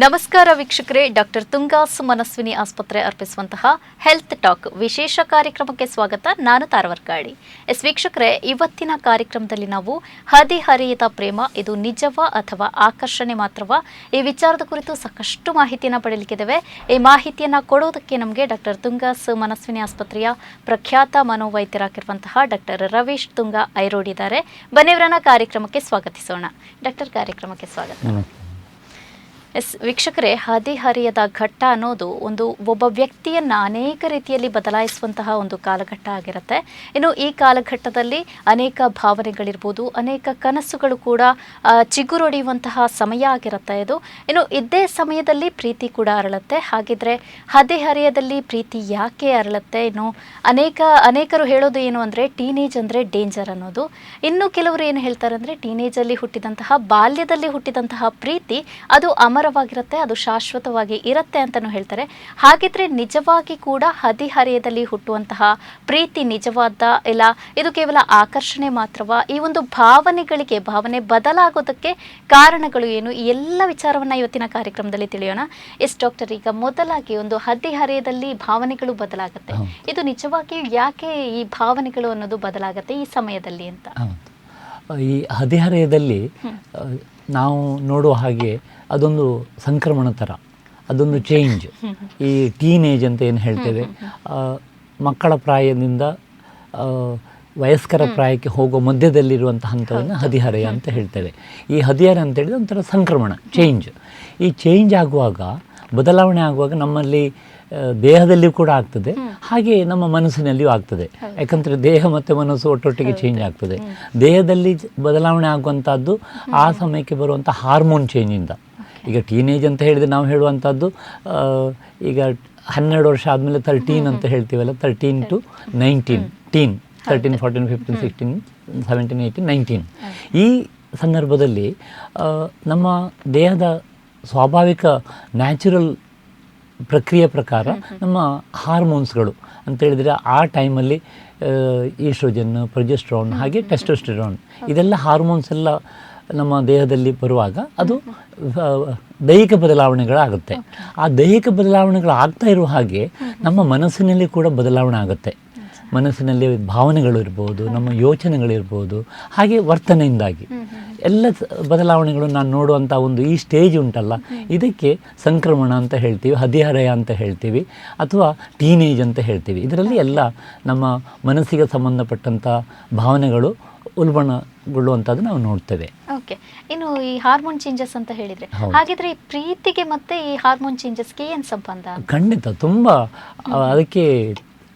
ನಮಸ್ಕಾರ ವೀಕ್ಷಕರೇ, ಡಾಕ್ಟರ್ ತುಂಗಾಸ್ ಮನಸ್ವಿನಿ ಆಸ್ಪತ್ರೆ ಅರ್ಪಿಸುವಂತಹ ಹೆಲ್ತ್ ಟಾಕ್ ವಿಶೇಷ ಕಾರ್ಯಕ್ರಮಕ್ಕೆ ಸ್ವಾಗತ. ನಾನು ತಾರವರ್ಕಾಡಿ. ವೀಕ್ಷಕರೇ, ಇವತ್ತಿನ ಕಾರ್ಯಕ್ರಮದಲ್ಲಿ ನಾವು ಹದಿಹರೆಯದ ಪ್ರೇಮ ಇದು ನಿಜವಾ ಅಥವಾ ಆಕರ್ಷಣೆ ಮಾತ್ರವಾ, ಈ ವಿಚಾರದ ಕುರಿತು ಸಾಕಷ್ಟು ಮಾಹಿತಿಯನ್ನು ಪಡೆಯಲಿಕ್ಕಿದ್ದೇವೆ. ಈ ಮಾಹಿತಿಯನ್ನು ಕೊಡೋದಕ್ಕೆ ನಮಗೆ ಡಾಕ್ಟರ್ ತುಂಗಾಸ್ ಮನಸ್ವಿನಿ ಆಸ್ಪತ್ರೆಯ ಪ್ರಖ್ಯಾತ ಮನೋವೈದ್ಯರಾಗಿರುವಂತಹ ಡಾಕ್ಟರ್ ರವೀಶ್ ತುಂಗಾ ಐರೋಡ್ ಇದ್ದಾರೆ. ಬನ್ನಿವರನ್ನ ಕಾರ್ಯಕ್ರಮಕ್ಕೆ ಸ್ವಾಗತಿಸೋಣ. ಡಾಕ್ಟರ್, ಕಾರ್ಯಕ್ರಮಕ್ಕೆ ಸ್ವಾಗತ. ವೀಕ್ಷಕರೇ, ಹದಿಹರೆಯದ ಘಟ್ಟ ಅನ್ನೋದು ಒಬ್ಬ ವ್ಯಕ್ತಿಯನ್ನು ಅನೇಕ ರೀತಿಯಲ್ಲಿ ಬದಲಾಯಿಸುವಂತಹ ಒಂದು ಕಾಲಘಟ್ಟ ಆಗಿರುತ್ತೆ. ಇನ್ನು ಈ ಕಾಲಘಟ್ಟದಲ್ಲಿ ಅನೇಕ ಭಾವನೆಗಳಿರ್ಬೋದು, ಅನೇಕ ಕನಸುಗಳು ಕೂಡ ಚಿಗುರೊಡೆಯುವಂತಹ ಸಮಯ ಆಗಿರುತ್ತೆ ಇದು. ಇನ್ನು ಇದೇ ಸಮಯದಲ್ಲಿ ಪ್ರೀತಿ ಕೂಡ ಅರಳುತ್ತೆ. ಹಾಗಿದ್ರೆ ಹದಿಹರೆಯದಲ್ಲಿ ಪ್ರೀತಿ ಯಾಕೆ ಅರಳುತ್ತೆ? ಇನ್ನು ಅನೇಕರು ಹೇಳೋದು ಏನು ಅಂದರೆ ಟೀನೇಜ್ ಅಂದರೆ ಡೇಂಜರ್ ಅನ್ನೋದು. ಇನ್ನು ಕೆಲವರು ಏನು ಹೇಳ್ತಾರೆ ಅಂದರೆ ಟೀನೇಜಲ್ಲಿ ಹುಟ್ಟಿದಂತಹ, ಬಾಲ್ಯದಲ್ಲಿ ಹುಟ್ಟಿದಂತಹ ಪ್ರೀತಿ ಅದು ಅಮರವಾಗಿರುತ್ತೆ, ಅದು ಶಾಶ್ವತವಾಗಿ ಇರುತ್ತೆ ಅಂತಲೂ ಹೇಳ್ತಾರೆ. ಹಾಗಿದ್ರೆ ನಿಜವಾಗಿ ಕೂಡ ಹದಿಹರೆಯದಲ್ಲಿ ಹುಟ್ಟುವಂತಹ ಪ್ರೀತಿ ನಿಜವಾದ ಇಲ್ಲ ಇದು ಕೇವಲ ಆಕರ್ಷಣೆ ಮಾತ್ರವಾ? ಈ ಒಂದು ಭಾವನೆ ಬದಲಾಗೋದಕ್ಕೆ ಕಾರಣಗಳು ಏನು? ಈ ಎಲ್ಲ ವಿಚಾರವನ್ನು ಇವತ್ತಿನ ಕಾರ್ಯಕ್ರಮದಲ್ಲಿ ತಿಳಿಯೋಣ. ಡಾಕ್ಟರ್, ಈಗ ಮೊದಲಾಗಿ ಒಂದು ಹದಿಹರೆಯದಲ್ಲಿ ಭಾವನೆಗಳು ಬದಲಾಗುತ್ತೆ, ಇದು ನಿಜವಾಗಿ ಯಾಕೆ ಈ ಭಾವನೆಗಳು ಅನ್ನೋದು ಬದಲಾಗುತ್ತೆ ಈ ಸಮಯದಲ್ಲಿ ಅಂತ? ಈ ಹದಿಹರೆಯದಲ್ಲಿ ನಾವು ನೋಡುವ ಹಾಗೆ ಅದೊಂದು ಸಂಕ್ರಮಣ ಥರ, ಅದೊಂದು ಚೇಂಜ್. ಈ ಟೀನೇಜ್ ಅಂತ ಏನು ಹೇಳ್ತೇವೆ, ಮಕ್ಕಳ ಪ್ರಾಯದಿಂದ ವಯಸ್ಕರ ಪ್ರಾಯಕ್ಕೆ ಹೋಗೋ ಮಧ್ಯದಲ್ಲಿರುವಂಥ ಹಂತವನ್ನು ಹದಿಹರೆಯ ಅಂತ ಹೇಳ್ತೇವೆ. ಈ ಹದಿಹರೆಯ ಅಂತ ಹೇಳಿದ್ರೆ ಒಂಥರ ಸಂಕ್ರಮಣ, ಚೇಂಜ್. ಈ ಚೇಂಜ್ ಆಗುವಾಗ, ಬದಲಾವಣೆ ಆಗುವಾಗ ನಮ್ಮಲ್ಲಿ ದೇಹದಲ್ಲಿ ಕೂಡ ಆಗ್ತದೆ, ಹಾಗೆ ನಮ್ಮ ಮನಸ್ಸಿನಲ್ಲಿಯೂ ಆಗ್ತದೆ. ಯಾಕಂದರೆ ದೇಹ ಮತ್ತು ಮನಸ್ಸು ಒಟ್ಟೊಟ್ಟಿಗೆ ಚೇಂಜ್ ಆಗ್ತದೆ. ದೇಹದಲ್ಲಿ ಬದಲಾವಣೆ ಆಗುವಂಥದ್ದು ಆ ಸಮಯಕ್ಕೆ ಬರುವಂಥ ಹಾರ್ಮೋನ್ ಚೇಂಜಿಂದ. ಈಗ ಟೀನೇಜ್ ಅಂತ ಹೇಳಿದರೆ ನಾವು ಹೇಳುವಂಥದ್ದು ಈಗ 12 ವರ್ಷ ಆದಮೇಲೆ 13 ಅಂತ ಹೇಳ್ತೀವಲ್ಲ, 13 to 19, ಟೀನ್, 13, 14, 15, 16, 17, 18, 19. ಈ ಸಂದರ್ಭದಲ್ಲಿ ನಮ್ಮ ದೇಹದ ಸ್ವಾಭಾವಿಕ ನ್ಯಾಚುರಲ್ ಪ್ರಕ್ರಿಯೆ ಪ್ರಕಾರ ನಮ್ಮ ಹಾರ್ಮೋನ್ಸ್ಗಳು ಅಂತೇಳಿದರೆ ಆ ಟೈಮಲ್ಲಿ ಈಸ್ಟ್ರೋಜನ್, ಪ್ರೊಜೆಸ್ಟ್ರಾನ್, ಹಾಗೆ ಟೆಸ್ಟೋಸ್ಟೆರಾನ್, ಇದೆಲ್ಲ ಹಾರ್ಮೋನ್ಸ್ ಎಲ್ಲ ನಮ್ಮ ದೇಹದಲ್ಲಿ ಬರುವಾಗ ಅದು ದೈಹಿಕ ಬದಲಾವಣೆಗಳಾಗುತ್ತೆ. ಆ ದೈಹಿಕ ಬದಲಾವಣೆಗಳು ಆಗ್ತಾ ಇರುವ ಹಾಗೆ ನಮ್ಮ ಮನಸ್ಸಿನಲ್ಲಿ ಕೂಡ ಬದಲಾವಣೆ ಆಗುತ್ತೆ. ಮನಸ್ಸಿನಲ್ಲಿ ಭಾವನೆಗಳು ಇರ್ಬೋದು, ನಮ್ಮ ಯೋಚನೆಗಳಿರ್ಬೋದು, ಹಾಗೆ ವರ್ತನೆಯಿಂದಾಗಿ ಎಲ್ಲ ಬದಲಾವಣೆಗಳು ನಾನು ನೋಡುವಂಥ ಒಂದು ಈ ಸ್ಟೇಜ್ ಉಂಟಲ್ಲ, ಇದಕ್ಕೆ ಸಂಕ್ರಮಣ ಅಂತ ಹೇಳ್ತೀವಿ, ಹದಿಹರೆಯ ಅಂತ ಹೇಳ್ತೀವಿ, ಅಥವಾ ಟೀನೇಜ್ ಅಂತ ಹೇಳ್ತೀವಿ. ಇದರಲ್ಲಿ ಎಲ್ಲ ನಮ್ಮ ಮನಸ್ಸಿಗೆ ಸಂಬಂಧಪಟ್ಟಂಥ ಭಾವನೆಗಳು ಉಲ್ಬಣಗೊಳ್ಳುವಂಥದ್ದು ನಾವು ನೋಡ್ತೇವೆ. ಓಕೆ, ಇನ್ನು ಈ ಹಾರ್ಮೋನ್ ಚೇಂಜಸ್ ಅಂತ ಹೇಳಿದರೆ, ಹಾಗಿದ್ರೆ ಈ ಪ್ರೀತಿಗೆ ಮತ್ತೆ ಈ ಹಾರ್ಮೋನ್ ಚೇಂಜಸ್ಗೆ ಏನು ಸಂಬಂಧ? ಖಂಡಿತ ತುಂಬ ಅದಕ್ಕೆ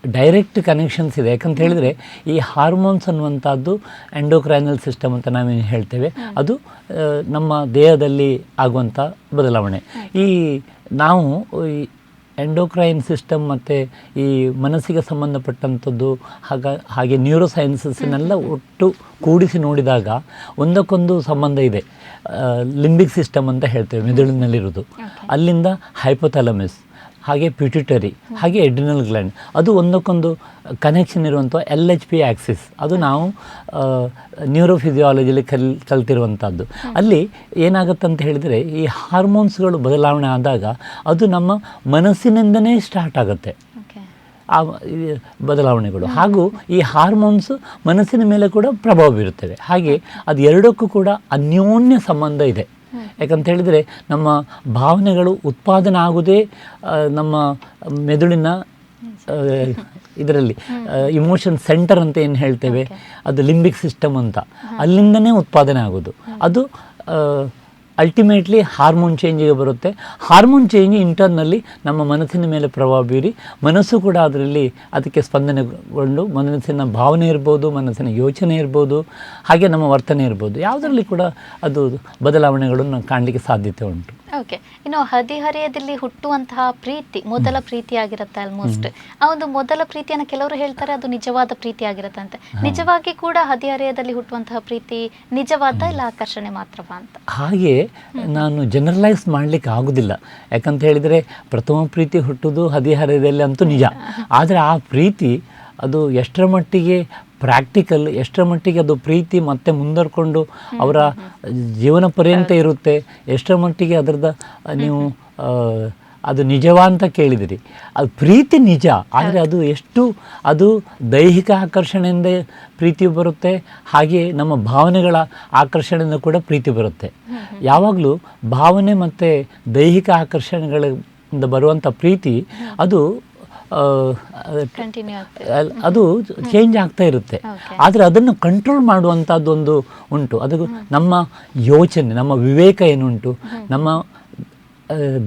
ಡೈರೆಕ್ಟ್ ಕನೆಕ್ಷನ್ಸ್ ಇದೆ. ಯಾಕಂತ ಹೇಳಿದರೆ ಈ ಹಾರ್ಮೋನ್ಸ್ ಅನ್ನುವಂಥದ್ದು ಎಂಡೋಕ್ರೈನಲ್ ಸಿಸ್ಟಮ್ ಅಂತ ನಾವೇನು ಹೇಳ್ತೇವೆ, ಅದು ನಮ್ಮ ದೇಹದಲ್ಲಿ ಆಗುವಂಥ ಬದಲಾವಣೆ. ಈ ನಾವು ಈ ಎಂಡೋಕ್ರೈನ್ ಸಿಸ್ಟಮ್ ಮತ್ತು ಈ ಮನಸ್ಸಿಗೆ ಸಂಬಂಧಪಟ್ಟಂಥದ್ದು ಹಾಗೆ ನ್ಯೂರೋ ಸೈನ್ಸಸ್ನೆಲ್ಲ ಒಟ್ಟು ಕೂಡಿಸಿ ನೋಡಿದಾಗ ಒಂದಕ್ಕೊಂದು ಸಂಬಂಧ ಇದೆ. ಲಿಂಬಿಕ್ ಸಿಸ್ಟಮ್ ಅಂತ ಹೇಳ್ತೇವೆ, ಮೆದುಳಿನಲ್ಲಿರೋದು, ಅಲ್ಲಿಂದ ಹೈಪೋಥಾಲಮಸ್, ಹಾಗೆ ಪಿಟ್ಯೂಟರಿ, ಹಾಗೆ ಎಡ್ರಿನಲ್ ಗ್ಲ್ಯಾಂಡ್, ಅದು ಒಂದಕ್ಕೊಂದು ಕನೆಕ್ಷನ್ ಇರುವಂಥ LHP ಆ್ಯಕ್ಸಿಸ್. ಅದು ನಾವು ನ್ಯೂರೋಫಿಸಿಯಾಲಜಿಯಲ್ಲಿ ಕಲ್ತಿರುವಂಥದ್ದು. ಅಲ್ಲಿ ಏನಾಗುತ್ತೆ ಅಂತ ಹೇಳಿದರೆ ಈ ಹಾರ್ಮೋನ್ಸ್ಗಳು ಬದಲಾವಣೆ ಆದಾಗ ಅದು ನಮ್ಮ ಮನಸ್ಸಿನಿಂದನೇ ಸ್ಟಾರ್ಟ್ ಆಗುತ್ತೆ ಆ ಬದಲಾವಣೆಗಳು. ಹಾಗೂ ಈ ಹಾರ್ಮೋನ್ಸು ಮನಸ್ಸಿನ ಮೇಲೆ ಕೂಡ ಪ್ರಭಾವ ಬೀರುತ್ತವೆ. ಹಾಗೆ ಅದು ಎರಡಕ್ಕೂ ಕೂಡ ಅನ್ಯೋನ್ಯ ಸಂಬಂಧ ಇದೆ. ಯಾಕಂತ ಹೇಳಿದರೆ ನಮ್ಮ ಭಾವನೆಗಳು ಉತ್ಪಾದನೆ ಆಗುವುದೇ ನಮ್ಮ ಮೆದುಳಿನ ಇದರಲ್ಲಿ ಇಮೋಷನ್ ಸೆಂಟರ್ ಅಂತ ಏನು ಹೇಳ್ತೇವೆ, ಅದು ಲಿಂಬಿಕ್ ಸಿಸ್ಟಮ್ ಅಂತ, ಅಲ್ಲಿಂದನೇ ಉತ್ಪಾದನೆ ಆಗೋದು. ಅದು ಅಲ್ಟಿಮೇಟ್ಲಿ ಹಾರ್ಮೋನ್ ಚೇಂಜಿಗೆ ಬರುತ್ತೆ. ಹಾರ್ಮೋನ್ ಚೇಂಜ್ ಇಂಟರ್ನಲ್ಲಿ ನಮ್ಮ ಮನಸ್ಸಿನ ಮೇಲೆ ಪ್ರಭಾವ ಬೀರಿ ಮನಸ್ಸು ಕೂಡ ಅದರಲ್ಲಿ ಅದಕ್ಕೆ ಸ್ಪಂದನೆಗೊಂಡು ಮನಸ್ಸಿನ ಭಾವನೆ ಇರ್ಬೋದು, ಮನಸ್ಸಿನ ಯೋಚನೆ ಇರ್ಬೋದು, ಹಾಗೆ ನಮ್ಮ ವರ್ತನೆ ಇರ್ಬೋದು, ಯಾವುದರಲ್ಲಿ ಕೂಡ ಅದು ಬದಲಾವಣೆಗಳನ್ನು ಕಾಣಲಿಕ್ಕೆ ಸಾಧ್ಯತೆ ಉಂಟು. ಓಕೆ, ಇನ್ನು ಹದಿಹರೆಯದಲ್ಲಿ ಹುಟ್ಟುವಂತಹ ಪ್ರೀತಿ ಮೊದಲ ಪ್ರೀತಿ ಆಗಿರುತ್ತೆ. ಆಲ್ಮೋಸ್ಟ್ ಆ ಒಂದು ಮೊದಲ ಪ್ರೀತಿಯನ್ನು ಕೆಲವರು ಹೇಳ್ತಾರೆ ಅದು ನಿಜವಾದ ಪ್ರೀತಿ ಆಗಿರುತ್ತೆ ಅಂತ. ನಿಜವಾಗಿ ಕೂಡ ಹದಿಹರೆಯದಲ್ಲಿ ಹುಟ್ಟುವಂತಹ ಪ್ರೀತಿ ನಿಜವಾದ ಇಲ್ಲ ಆಕರ್ಷಣೆ ಮಾತ್ರವಾ ಅಂತ? ಹಾಗೆ ನಾನು ಜನರಲೈಸ್ ಮಾಡಲಿಕ್ಕೆ ಆಗೋದಿಲ್ಲ. ಯಾಕಂತ ಹೇಳಿದರೆ ಪ್ರಥಮ ಪ್ರೀತಿ ಹುಟ್ಟುವುದು ಹದಿಹರೆಯದಲ್ಲಿ ಅಂತೂ ನಿಜ. ಆದರೆ ಆ ಪ್ರೀತಿ ಅದು ಎಷ್ಟರ ಮಟ್ಟಿಗೆ ಪ್ರಾಕ್ಟಿಕಲ್, ಎಷ್ಟರ ಮಟ್ಟಿಗೆ ಅದು ಪ್ರೀತಿ ಮತ್ತೆ ಮುಂದುವರ್ಕೊಂಡು ಅವರ ಜೀವನ ಪರ್ಯಂತ ಇರುತ್ತೆ, ಎಷ್ಟರ ಮಟ್ಟಿಗೆ ಅದರದ ನೀವು ಅದು ನಿಜವಾ ಅಂತ ಕೇಳಿದಿರಿ. ಅದು ಪ್ರೀತಿ ನಿಜ, ಆದರೆ ಅದು ಎಷ್ಟು ಅದು ದೈಹಿಕ ಆಕರ್ಷಣೆಯಿಂದ ಪ್ರೀತಿ ಬರುತ್ತೆ, ಹಾಗೆ ನಮ್ಮ ಭಾವನೆಗಳ ಆಕರ್ಷಣೆಯಿಂದ ಕೂಡ ಪ್ರೀತಿ ಬರುತ್ತೆ. ಯಾವಾಗಲೂ ಭಾವನೆ ಮತ್ತು ದೈಹಿಕ ಆಕರ್ಷಣೆಗಳಿಂದ ಬರುವಂಥ ಪ್ರೀತಿ ಅದು ಅದು ಚೇಂಜ್ ಆಗ್ತಾ ಇರುತ್ತೆ. ಆದರೆ ಅದನ್ನು ಕಂಟ್ರೋಲ್ ಮಾಡುವಂಥದ್ದೊಂದು ಉಂಟು. ಅದು ನಮ್ಮ ಯೋಚನೆ, ನಮ್ಮ ವಿವೇಕ ಏನುಂಟು, ನಮ್ಮ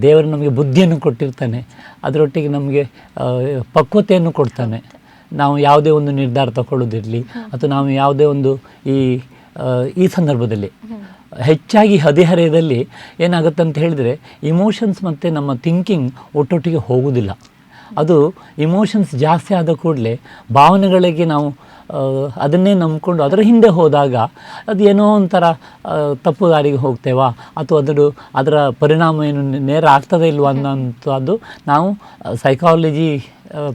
ದೇವರು ನಮಗೆ ಬುದ್ಧಿಯನ್ನು ಕೊಟ್ಟಿರ್ತಾನೆ, ಅದರೊಟ್ಟಿಗೆ ನಮಗೆ ಪಕ್ವತೆಯನ್ನು ಕೊಡ್ತಾನೆ. ನಾವು ಯಾವುದೇ ಒಂದು ನಿರ್ಧಾರ ತಗೊಳ್ಳೋದಿರಲಿ ಅಥವಾ ನಾವು ಯಾವುದೇ ಒಂದು ಈ ಸಂದರ್ಭದಲ್ಲಿ ಹೆಚ್ಚಾಗಿ ಹದಿಹರೆಯದಲ್ಲಿ ಏನಾಗುತ್ತೆ ಅಂತ ಹೇಳಿದರೆ ಇಮೋಷನ್ಸ್ ಮತ್ತು ನಮ್ಮ ಥಿಂಕಿಂಗ್ ಒಟ್ಟೊಟ್ಟಿಗೆ ಹೋಗೋದಿಲ್ಲ. ಅದು ಇಮೋಷನ್ಸ್ ಜಾಸ್ತಿ ಆದ ಕೂಡಲೇ ಭಾವನೆಗಳಿಗೆ ನಾವು ಅದನ್ನೇ ನಂಬಿಕೊಂಡು ಅದರ ಹಿಂದೆ ಹೋದಾಗ ಅದು ಏನೋ ಒಂಥರ ತಪ್ಪು ದಾರಿಗೆ ಹೋಗ್ತೇವಾ ಅಥವಾ ಅದರ ಪರಿಣಾಮ ಏನು ನೇರ ಆಗ್ತದೆ ಇಲ್ವ ಅನ್ನೋಂಥದ್ದು ನಾವು ಸೈಕಾಲಜಿ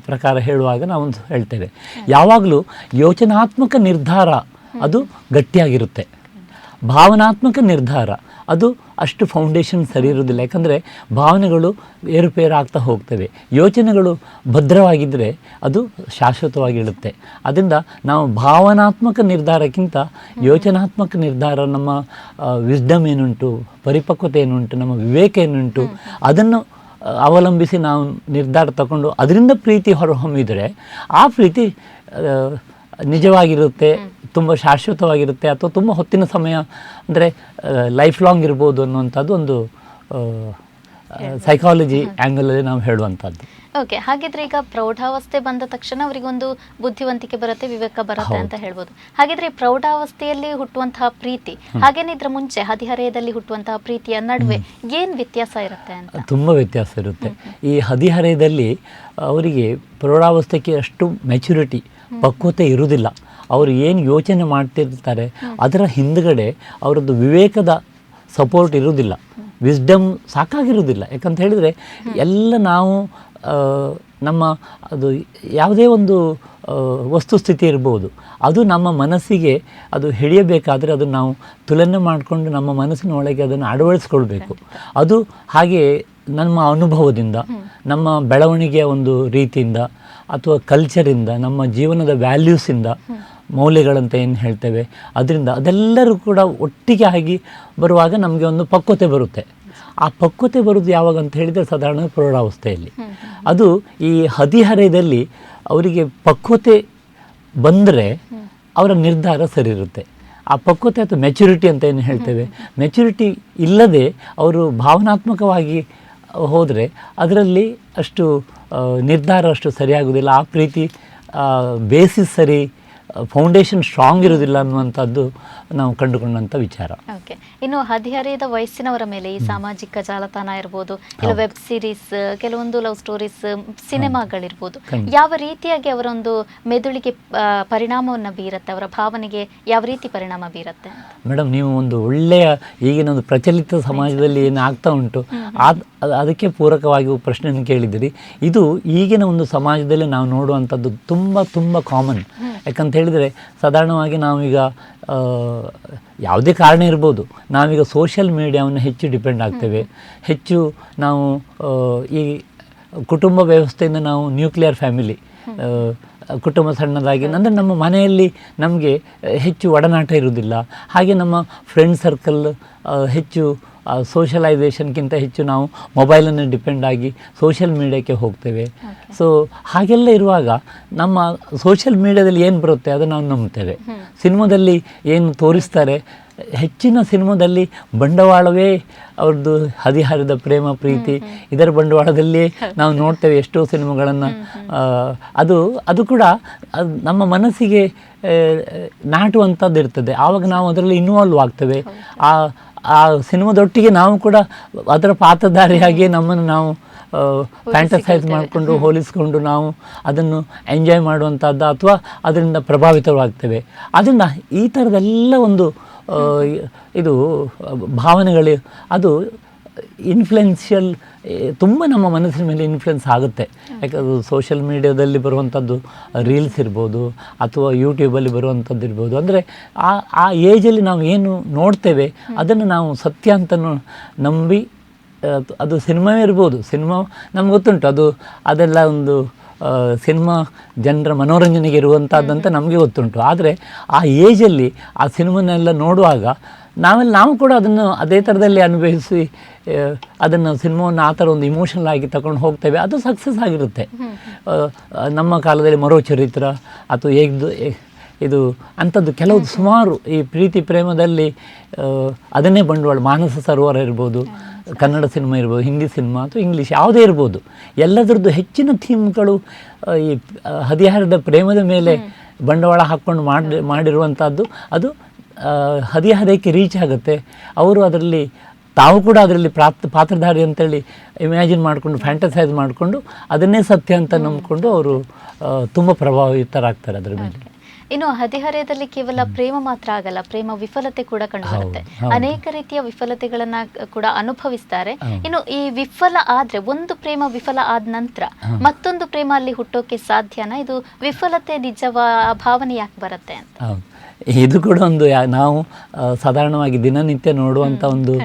ಪ್ರಕಾರ ಹೇಳುವಾಗ ನಾವು ಹೇಳ್ತೇವೆ. ಯಾವಾಗಲೂ ಯೋಚನಾತ್ಮಕ ನಿರ್ಧಾರ ಅದು ಗಟ್ಟಿಯಾಗಿರುತ್ತೆ, ಭಾವನಾತ್ಮಕ ನಿರ್ಧಾರ ಅದು ಅಷ್ಟು ಫೌಂಡೇಶನ್ ಸರಿ ಇರೋದಿಲ್ಲ. ಯಾಕಂದರೆ ಭಾವನೆಗಳು ಏರುಪೇರು ಆಗ್ತಾ ಹೋಗ್ತವೆ, ಯೋಚನೆಗಳು ಭದ್ರವಾಗಿದ್ದರೆ ಅದು ಶಾಶ್ವತವಾಗಿರುತ್ತೆ. ಅದರಿಂದ ನಾವು ಭಾವನಾತ್ಮಕ ನಿರ್ಧಾರಕ್ಕಿಂತ ಯೋಚನಾತ್ಮಕ ನಿರ್ಧಾರ, ನಮ್ಮ ವಿಸ್ಡಮ್ ಏನುಂಟು, ಪರಿಪಕ್ವತೆ ಏನುಂಟು, ನಮ್ಮ ವಿವೇಕ ಏನುಂಟು, ಅದನ್ನು ಅವಲಂಬಿಸಿ ನಾವು ನಿರ್ಧಾರ ತಗೊಂಡು ಅದರಿಂದ ಪ್ರೀತಿ ಹೊರಹೊಮ್ಮಿದರೆ ಆ ಪ್ರೀತಿ ನಿಜವಾಗಿರುತ್ತೆ, ತುಂಬ ಶಾಶ್ವತವಾಗಿರುತ್ತೆ, ಅಥವಾ ತುಂಬ ಹೊತ್ತಿನ ಸಮಯ ಅಂದರೆ ಲೈಫ್ ಲಾಂಗ್ ಇರ್ಬೋದು ಅನ್ನುವಂಥದ್ದು ಒಂದು ಸೈಕಾಲಜಿ ಆ್ಯಂಗಲಲ್ಲಿ ನಾವು ಹೇಳುವಂಥದ್ದು. ಓಕೆ, ಹಾಗಿದ್ರೆ ಈಗ ಪ್ರೌಢಾವಸ್ಥೆ ಬಂದ ತಕ್ಷಣ ಅವರಿಗೊಂದು ಬುದ್ಧಿವಂತಿಕೆ ಬರುತ್ತೆ, ವಿವೇಕ ಬರುತ್ತೆ ಅಂತ ಹೇಳ್ಬೋದು. ಹಾಗಿದ್ರೆ ಪ್ರೌಢಾವಸ್ಥೆಯಲ್ಲಿ ಹುಟ್ಟುವಂತಹ ಪ್ರೀತಿ ಹಾಗೇನೆ ಇದ್ರ ಮುಂಚೆ ಹದಿಹರೆಯದಲ್ಲಿ ಹುಟ್ಟುವಂತಹ ಪ್ರೀತಿಯ ನಡುವೆ ಏನು ವ್ಯತ್ಯಾಸ ಇರುತ್ತೆ ಅಂತ? ತುಂಬ ವ್ಯತ್ಯಾಸ ಇರುತ್ತೆ. ಈ ಹದಿಹರೆಯದಲ್ಲಿ ಅವರಿಗೆ ಪ್ರೌಢಾವಸ್ಥೆಗೆ ಅಷ್ಟು ಮೆಚುರಿಟಿ, ಪಕ್ವತೆ ಇರುವುದಿಲ್ಲ. ಅವರು ಏನು ಯೋಚನೆ ಮಾಡ್ತಿರ್ತಾರೆ ಅದರ ಹಿಂದುಗಡೆ ಅವರದ್ದು ವಿವೇಕದ ಸಪೋರ್ಟ್ ಇರುವುದಿಲ್ಲ, ವಿಸ್ಡಮ್ ಸಾಕಾಗಿರುವುದಿಲ್ಲ. ಯಾಕಂತ ಹೇಳಿದರೆ ಎಲ್ಲ ನಾವು ನಮ್ಮ ಅದು ಯಾವುದೇ ಒಂದು ವಸ್ತುಸ್ಥಿತಿ ಇರ್ಬೋದು, ಅದು ನಮ್ಮ ಮನಸ್ಸಿಗೆ ಅದು ಹಿಡಿಯಬೇಕಾದರೆ ಅದು ನಾವು ತುಲನೆ ಮಾಡಿಕೊಂಡು ನಮ್ಮ ಮನಸ್ಸಿನ ಒಳಗೆ ಅದನ್ನು ಅಳವಡಿಸ್ಕೊಳ್ಬೇಕು. ಅದು ಹಾಗೆ ನಮ್ಮ ಅನುಭವದಿಂದ, ನಮ್ಮ ಬೆಳವಣಿಗೆಯ ಒಂದು ರೀತಿಯಿಂದ ಅಥವಾ ಕಲ್ಚರಿಂದ, ನಮ್ಮ ಜೀವನದ ವ್ಯಾಲ್ಯೂಸಿಂದ, ಮೌಲ್ಯಗಳಂತ ಏನು ಹೇಳ್ತೇವೆ ಅದರಿಂದ ಅದೆಲ್ಲರೂ ಕೂಡ ಒಟ್ಟಿಗೆ ಆಗಿ ಬರುವಾಗ ನಮಗೆ ಒಂದು ಪಕ್ವತೆ ಬರುತ್ತೆ. ಆ ಪಕ್ವತೆ ಬರೋದು ಯಾವಾಗ ಅಂತ ಹೇಳಿದರೆ ಸಾಧಾರಣ ಪ್ರೌಢಾವಸ್ಥೆಯಲ್ಲಿ. ಅದು ಈ ಹದಿಹರೆಯದಲ್ಲಿ ಅವರಿಗೆ ಪಕ್ವತೆ ಬಂದರೆ ಅವರ ನಿರ್ಧಾರ ಸರಿ ಇರುತ್ತೆ. ಆ ಪಕ್ವತೆ ಅಥವಾ ಮೆಚುರಿಟಿ ಅಂತ ಏನು ಹೇಳ್ತೇವೆ, ಮೆಚುರಿಟಿ ಇಲ್ಲದೆ ಅವರು ಭಾವನಾತ್ಮಕವಾಗಿ ಹೋದರೆ ಅದರಲ್ಲಿ ಅಷ್ಟು ನಿರ್ಧಾರ ಅಷ್ಟು ಸರಿಯಾಗೋದಿಲ್ಲ. ಆ ಪ್ರೀತಿ ಬೇಸಿಸ್ ಸರಿ, ಫೌಂಡೇಶನ್ ಸ್ಟ್ರಾಂಗ್ ಇರೋದಿಲ್ಲ ಅನ್ನುವಂಥದ್ದು ನಾವು ಕಂಡುಕೊಂಡಂಥ ವಿಚಾರ. ಓಕೆ, ಇನ್ನು ಹದಿಹರೆಯದ ವಯಸ್ಸಿನವರ ಮೇಲೆ ಈ ಸಾಮಾಜಿಕ ಜಾಲತಾಣ ಇರ್ಬೋದು, ಕೆಲವು ವೆಬ್ ಸೀರೀಸ್, ಕೆಲವೊಂದು ಲವ್ ಸ್ಟೋರೀಸ್, ಸಿನಿಮಾಗಳಿರ್ಬೋದು, ಯಾವ ರೀತಿಯಾಗಿ ಅವರೊಂದು ಮೆದುಳಿಗೆ ಪರಿಣಾಮವನ್ನು ಬೀರುತ್ತೆ, ಅವರ ಭಾವನೆಗೆ ಯಾವ ರೀತಿ ಪರಿಣಾಮ ಬೀರುತ್ತೆ? ಮೇಡಮ್, ನೀವು ಒಂದು ಒಳ್ಳೆಯ ಈಗಿನ ಒಂದು ಪ್ರಚಲಿತ ಸಮಾಜದಲ್ಲಿ ಏನು ಆಗ್ತಾ ಉಂಟು ಅದಕ್ಕೆ ಪೂರಕವಾಗಿ ಪ್ರಶ್ನೆಯನ್ನು ಕೇಳಿದ್ದೀರಿ. ಇದು ಈಗಿನ ಒಂದು ಸಮಾಜದಲ್ಲಿ ನಾವು ನೋಡುವಂಥದ್ದು ತುಂಬ ತುಂಬ ಕಾಮನ್. ಯಾಕಂತ ಹೇಳಿದರೆ ಸಾಧಾರಣವಾಗಿ ನಾವೀಗ ಯಾವುದೇ ಕಾರಣ ಇರ್ಬೋದು, ನಾವೀಗ ಸೋಷಿಯಲ್ ಮೀಡಿಯಾವನ್ನು ಹೆಚ್ಚು ಡಿಪೆಂಡ್ ಆಗ್ತೇವೆ. ಹೆಚ್ಚು ನಾವು ಈ ಕುಟುಂಬ ವ್ಯವಸ್ಥೆಯಿಂದ ನಾವು ನ್ಯೂಕ್ಲಿಯರ್ ಫ್ಯಾಮಿಲಿ, ಕುಟುಂಬ ಸಣ್ಣದಾಗಿ ಅಂದರೆ ನಮ್ಮ ಮನೆಯಲ್ಲಿ ನಮಗೆ ಹೆಚ್ಚು ಒಡನಾಟ ಇರುವುದಿಲ್ಲ. ಹಾಗೆ ನಮ್ಮ ಫ್ರೆಂಡ್ ಸರ್ಕಲ್ ಹೆಚ್ಚು ಸೋಷಲೈಸೇಷನ್ಗಿಂತ ಹೆಚ್ಚು ನಾವು ಮೊಬೈಲನ್ನು ಡಿಪೆಂಡ್ ಆಗಿ ಸೋಷಿಯಲ್ ಮೀಡಿಯಾಕ್ಕೆ ಹೋಗ್ತೇವೆ. ಸೊ ಹಾಗೆಲ್ಲ ಇರುವಾಗ ನಮ್ಮ ಸೋಷಿಯಲ್ ಮೀಡಿಯಾದಲ್ಲಿ ಏನು ಬರುತ್ತೆ ಅದನ್ನು ನಾವು ನಂಬ್ತೇವೆ. ಸಿನಿಮಾದಲ್ಲಿ ಏನು ತೋರಿಸ್ತಾರೆ, ಹೆಚ್ಚಿನ ಸಿನಿಮಾದಲ್ಲಿ ಬಂಡವಾಳವೇ ಅವ್ರದ್ದು ಹದಿಹರೆಯದ ಪ್ರೇಮ ಪ್ರೀತಿ, ಇದರ ಬಂಡವಾಳದಲ್ಲಿಯೇ ನಾವು ನೋಡ್ತೇವೆ ಎಷ್ಟೋ ಸಿನಿಮಾಗಳನ್ನು. ಅದು ಕೂಡ ನಮ್ಮ ಮನಸ್ಸಿಗೆ ನಾಟುವಂಥದ್ದು ಇರ್ತದೆ. ಆವಾಗ ನಾವು ಅದರಲ್ಲಿ ಇನ್ವಾಲ್ವ್ ಆಗ್ತೇವೆ. ಆ ಸಿನಿಮಾದೊಟ್ಟಿಗೆ ನಾವು ಕೂಡ ಅದರ ಪಾತ್ರಧಾರಿಯಾಗಿ ನಮ್ಮನ್ನು ನಾವು ಫ್ಯಾಂಟಸೈಸ್ ಮಾಡಿಕೊಂಡು ಹೋಲಿಸ್ಕೊಂಡು ನಾವು ಅದನ್ನು ಎಂಜಾಯ್ ಮಾಡುವಂಥದ್ದು ಅಥವಾ ಅದರಿಂದ ಪ್ರಭಾವಿತವಾಗ್ತೇವೆ. ಅದರಿಂದ ಈ ಥರದೆಲ್ಲ ಒಂದು ಇದು ಭಾವನೆಗಳು ಅದು ಇನ್ಫ್ಲುಯೆನ್ಷಿಯಲ್ ತುಂಬ ನಮ್ಮ ಮನಸ್ಸಿನ ಮೇಲೆ ಇನ್ಫ್ಲುಯೆನ್ಸ್ ಆಗುತ್ತೆ. ಯಾಕಂದ್ರೆ ಸೋಷಿಯಲ್ ಮೀಡಿಯಾದಲ್ಲಿ ಬರುವಂಥದ್ದು ರೀಲ್ಸ್ ಇರ್ಬೋದು ಅಥವಾ ಯೂಟ್ಯೂಬಲ್ಲಿ ಬರುವಂಥದ್ದು ಇರ್ಬೋದು. ಅಂದರೆ ಆ ಏಜಲ್ಲಿ ನಾವು ಏನು ನೋಡ್ತೇವೆ ಅದನ್ನು ನಾವು ಸತ್ಯ ಅಂತ ನಂಬಿ, ಅದು ಸಿನಿಮಾವೇ ಇರ್ಬೋದು, ಸಿನಿಮಾ ನಮ್ಗೆ ಗೊತ್ತುಂಟು, ಅದೆಲ್ಲ ಒಂದು ಸಿನಿಮಾ ಜನರ ಮನೋರಂಜನೆಗೆ ಇರುವಂಥದ್ದಂತ ನಮಗೆ ಗೊತ್ತುಂಟು. ಆದರೆ ಆ ಏಜಲ್ಲಿ ಆ ಸಿನಿಮಾನೆಲ್ಲ ನೋಡುವಾಗ ನಾವು ಕೂಡ ಅದನ್ನು ಅದೇ ಥರದಲ್ಲಿ ಅನುಭವಿಸಿ ಅದನ್ನು ಸಿನಿಮಾವನ್ನು ಆ ಥರ ಒಂದು ಇಮೋಷನಲ್ ಆಗಿ ತಗೊಂಡು ಹೋಗ್ತೇವೆ. ಅದು ಸಕ್ಸಸ್ ಆಗಿರುತ್ತೆ. ನಮ್ಮ ಕಾಲದಲ್ಲಿ ಮರೋ ಚರಿತ್ರ ಅಥವಾ ಇದು ಅಂಥದ್ದು ಕೆಲವು ಸುಮಾರು ಈ ಪ್ರೀತಿ ಪ್ರೇಮದಲ್ಲಿ ಅದನ್ನೇ ಬಂಡವಾಳ, ಮಾನಸ ಸರೋವರ ಇರ್ಬೋದು, ಕನ್ನಡ ಸಿನಿಮಾ ಇರ್ಬೋದು, ಹಿಂದಿ ಸಿನಿಮಾ ಅಥವಾ ಇಂಗ್ಲೀಷ್ ಯಾವುದೇ ಇರ್ಬೋದು, ಎಲ್ಲದರದ್ದು ಹೆಚ್ಚಿನ ಥೀಮ್ಗಳು ಈ ಹದಿಹರೆಯದ ಪ್ರೇಮದ ಮೇಲೆ ಬಂಡವಾಳ ಹಾಕ್ಕೊಂಡು ಮಾಡಿರುವಂಥದ್ದು. ಅದು ಹದಿಹರೆಯಕ್ಕೆ ರೀಚ್ ಆಗುತ್ತೆ. ಅವರು ಅದರಲ್ಲಿ ತಾವು ಕೂಡ ಅದರಲ್ಲಿ ಪಾತ್ರಧಾರಿ ಅಂತೇಳಿ ಇಮ್ಯಾಜಿನ್ ಮಾಡಿಕೊಂಡು ಫ್ಯಾಂಟಸೈಸ್ ಮಾಡಿಕೊಂಡು ಅದನ್ನೇ ಸತ್ಯ ಅಂತ ನಂಬಿಕೊಂಡು ಅವರು ತುಂಬ ಪ್ರಭಾವಿತರಾಗ್ತಾರೆ ಅದರ ಮೇಲೆ. ಇನ್ನು ಹದಿಹರೆಯದಲ್ಲಿ ಕೇವಲ ಪ್ರೇಮ ಮಾತ್ರ ಆಗಲ್ಲ, ಪ್ರೇಮ ವಿಫಲತೆ ಕೂಡ ಕಂಡುಬರುತ್ತೆ. ಅನೇಕ ರೀತಿಯ ವಿಫಲತೆಗಳನ್ನ ಕೂಡ ಅನುಭವಿಸ್ತಾರೆ. ಇನ್ನು ಈ ವಿಫಲ ಆದ್ರೆ, ಒಂದು ಪ್ರೇಮ ವಿಫಲ ಆದ ನಂತರ ಮತ್ತೊಂದು ಪ್ರೇಮ ಅಲ್ಲಿ ಹುಟ್ಟೋಕೆ ಸಾಧ್ಯನಾ? ಇದು ವಿಫಲತೆ ನಿಜವಾ ಭಾವನೆ ಯಾಕೆ ಬರುತ್ತೆ ಅಂತ? ಇದು ಕೂಡ ಒಂದು ನಾವು ಸಾಧಾರಣವಾಗಿ ದಿನನಿತ್ಯ ನೋಡುವಂಥ ಒಂದು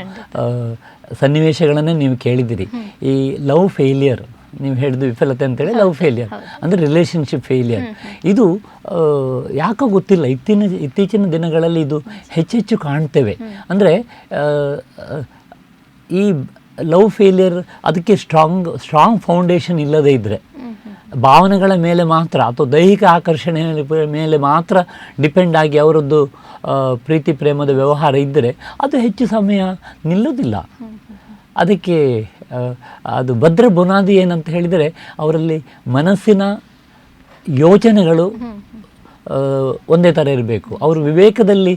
ಸನ್ನಿವೇಶಗಳನ್ನೇ ನೀವು ಕೇಳಿದಿರಿ. ಈ ಲವ್ ಫೇಲಿಯರ್, ನೀವು ಹೇಳಿದ್ದು ವಿಫಲತೆ ಅಂತೇಳಿ ಲವ್ ಫೇಲಿಯರ್ ಅಂದರೆ ರಿಲೇಷನ್ಶಿಪ್ ಫೇಲಿಯರ್. ಇದು ಯಾಕೋ ಗೊತ್ತಿಲ್ಲ, ಇತ್ತೀಚಿನ ದಿನಗಳಲ್ಲಿ ಇದು ಹೆಚ್ಚೆಚ್ಚು ಕಾಣ್ತೇವೆ. ಅಂದರೆ ಈ ಲವ್ ಫೇಲಿಯರ್ ಅದಕ್ಕೆ ಸ್ಟ್ರಾಂಗ್ ಫೌಂಡೇಶನ್ ಇಲ್ಲದೇ ಇದ್ದರೆ, ಭಾವನೆಗಳ ಮೇಲೆ ಮಾತ್ರ ಅಥವಾ ದೈಹಿಕ ಆಕರ್ಷಣೆ ಮೇಲೆ ಮಾತ್ರ ಡಿಪೆಂಡ್ ಆಗಿ ಅವರದ್ದು ಪ್ರೀತಿ ಪ್ರೇಮದ ವ್ಯವಹಾರ ಇದ್ದರೆ ಅದು ಹೆಚ್ಚು ಸಮಯ ನಿಲ್ಲುವುದಿಲ್ಲ. ಅದಕ್ಕೆ ಅದು ಭದ್ರ ಬುನಾದಿ ಏನಂತ ಹೇಳಿದರೆ ಅವರಲ್ಲಿ ಮನಸ್ಸಿನ ಯೋಚನೆಗಳು ಒಂದೇ ಥರ ಇರಬೇಕು. ಅವರು ವಿವೇಕದಲ್ಲಿ